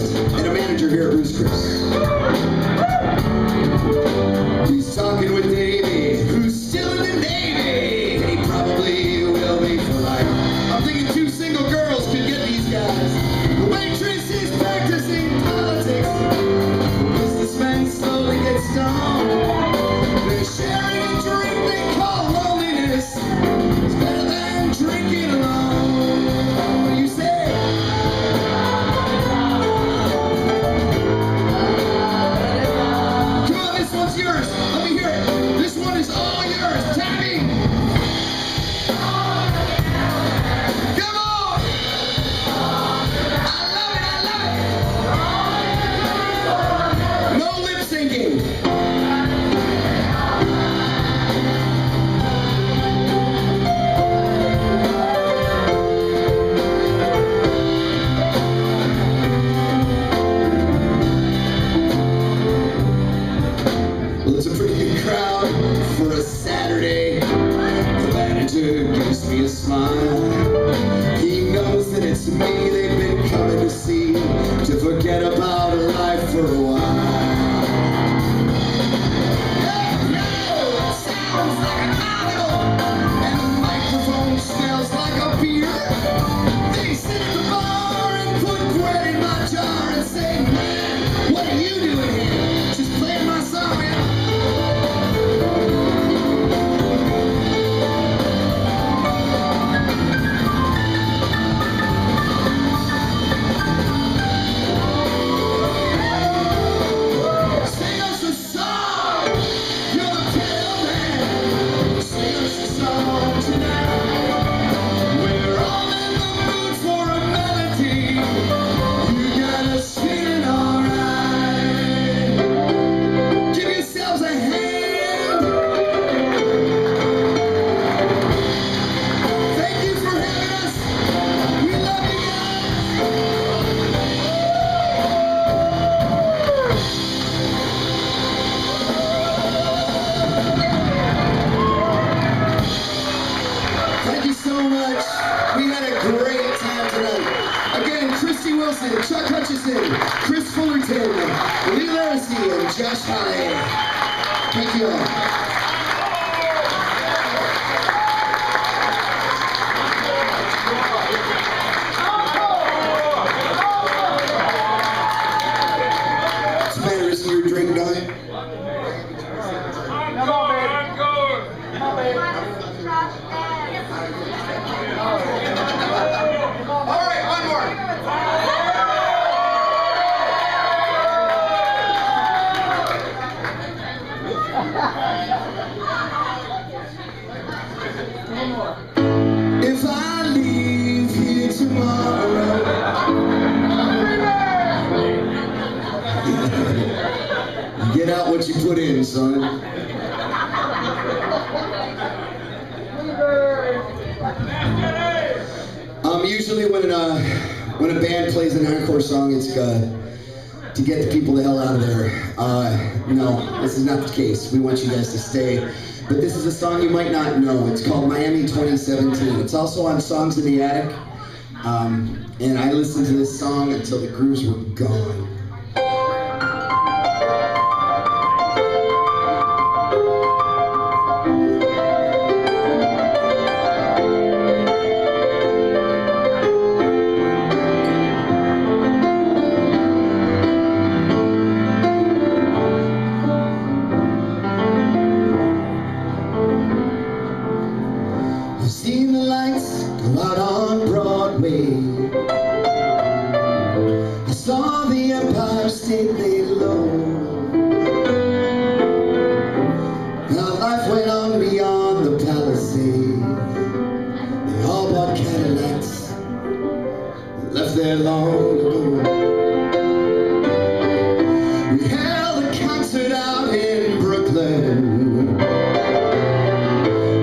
guitarist and a manager here at Ruth's Chris. He's talking with Davey, who's still in the Navy. He probably will be for life. I'm thinking 2 single girls could get these guys. The waitress is practicing politics. Businessmen slowly get stoned. They're sharing a drink they call loneliness. It's better than drinking alone. What do you say? Come on, this one's yours. Let me hear it. This one is all yours. Tapping. Come on. I love it. No lip syncing. Well, it's a pretty good crowd for a Saturday. The manager gives me a smile. He knows that it's me they've been coming to see, to forget about life for a while. It sounds like an audio, and the microphone smells like a beer. They sit at the bar and put bread in my jar and say, man, what are you doing here? Just playing my song, man. Sing us a song. You're the piano man. Sing us a song tonight. We're all in the mood for a melody. You got us feeling alright. Give yourselves a hand. Thank you for having us. We love you guys. Thank you so much. We had a great time tonight. Again, Christy Wilson, Chuck Hutchison, Chris Fullerton, Lee Larissy, and Josh Halley. Thank you all. What's the matter? Isn't your drink done? Come on, baby. Come on, baby. All right, one more. If I leave here tomorrow, get out what you put in, son. Usually when a band plays an encore song, it's to get the people the hell out of there. No, this is not the case. We want you guys to stay. But this is a song you might not know. It's called Miami 2017. It's also on Songs in the Attic. And I listened to this song until the grooves were gone. I've seen the lights go out on Broadway. I saw the Empire State lay low. Now life went on beyond the Palisades. They all bought Cadillacs, left there long ago. We held a concert out in Brooklyn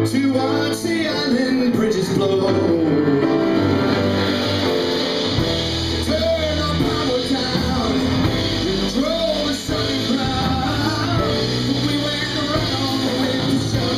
to watch the island bridges blow. Turned our power down and drove us underground. We went around with the show.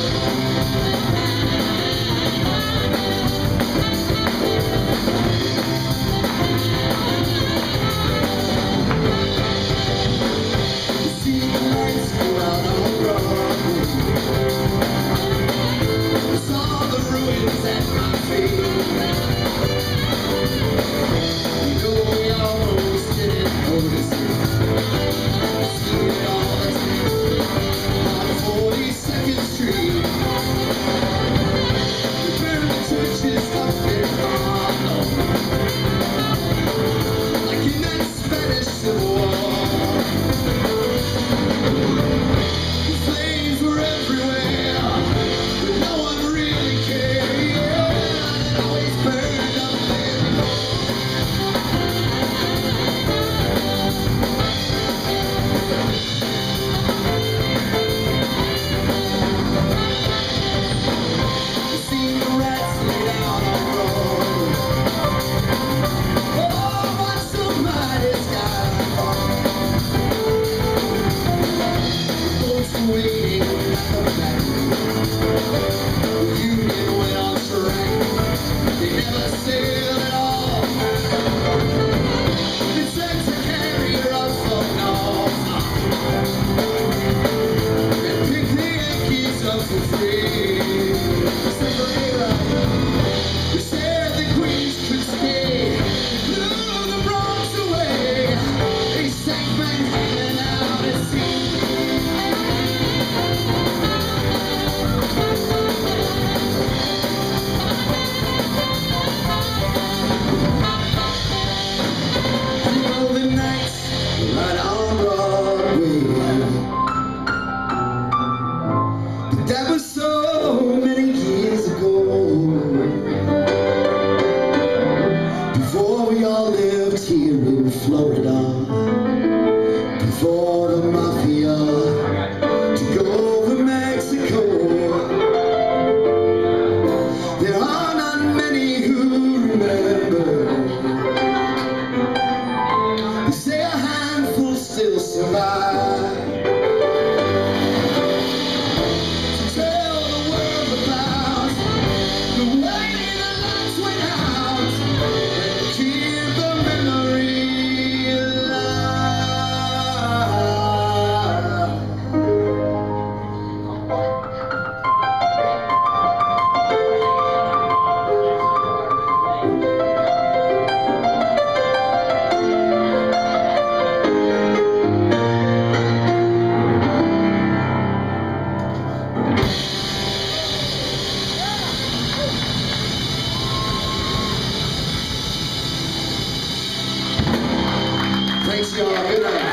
y'all. Good night.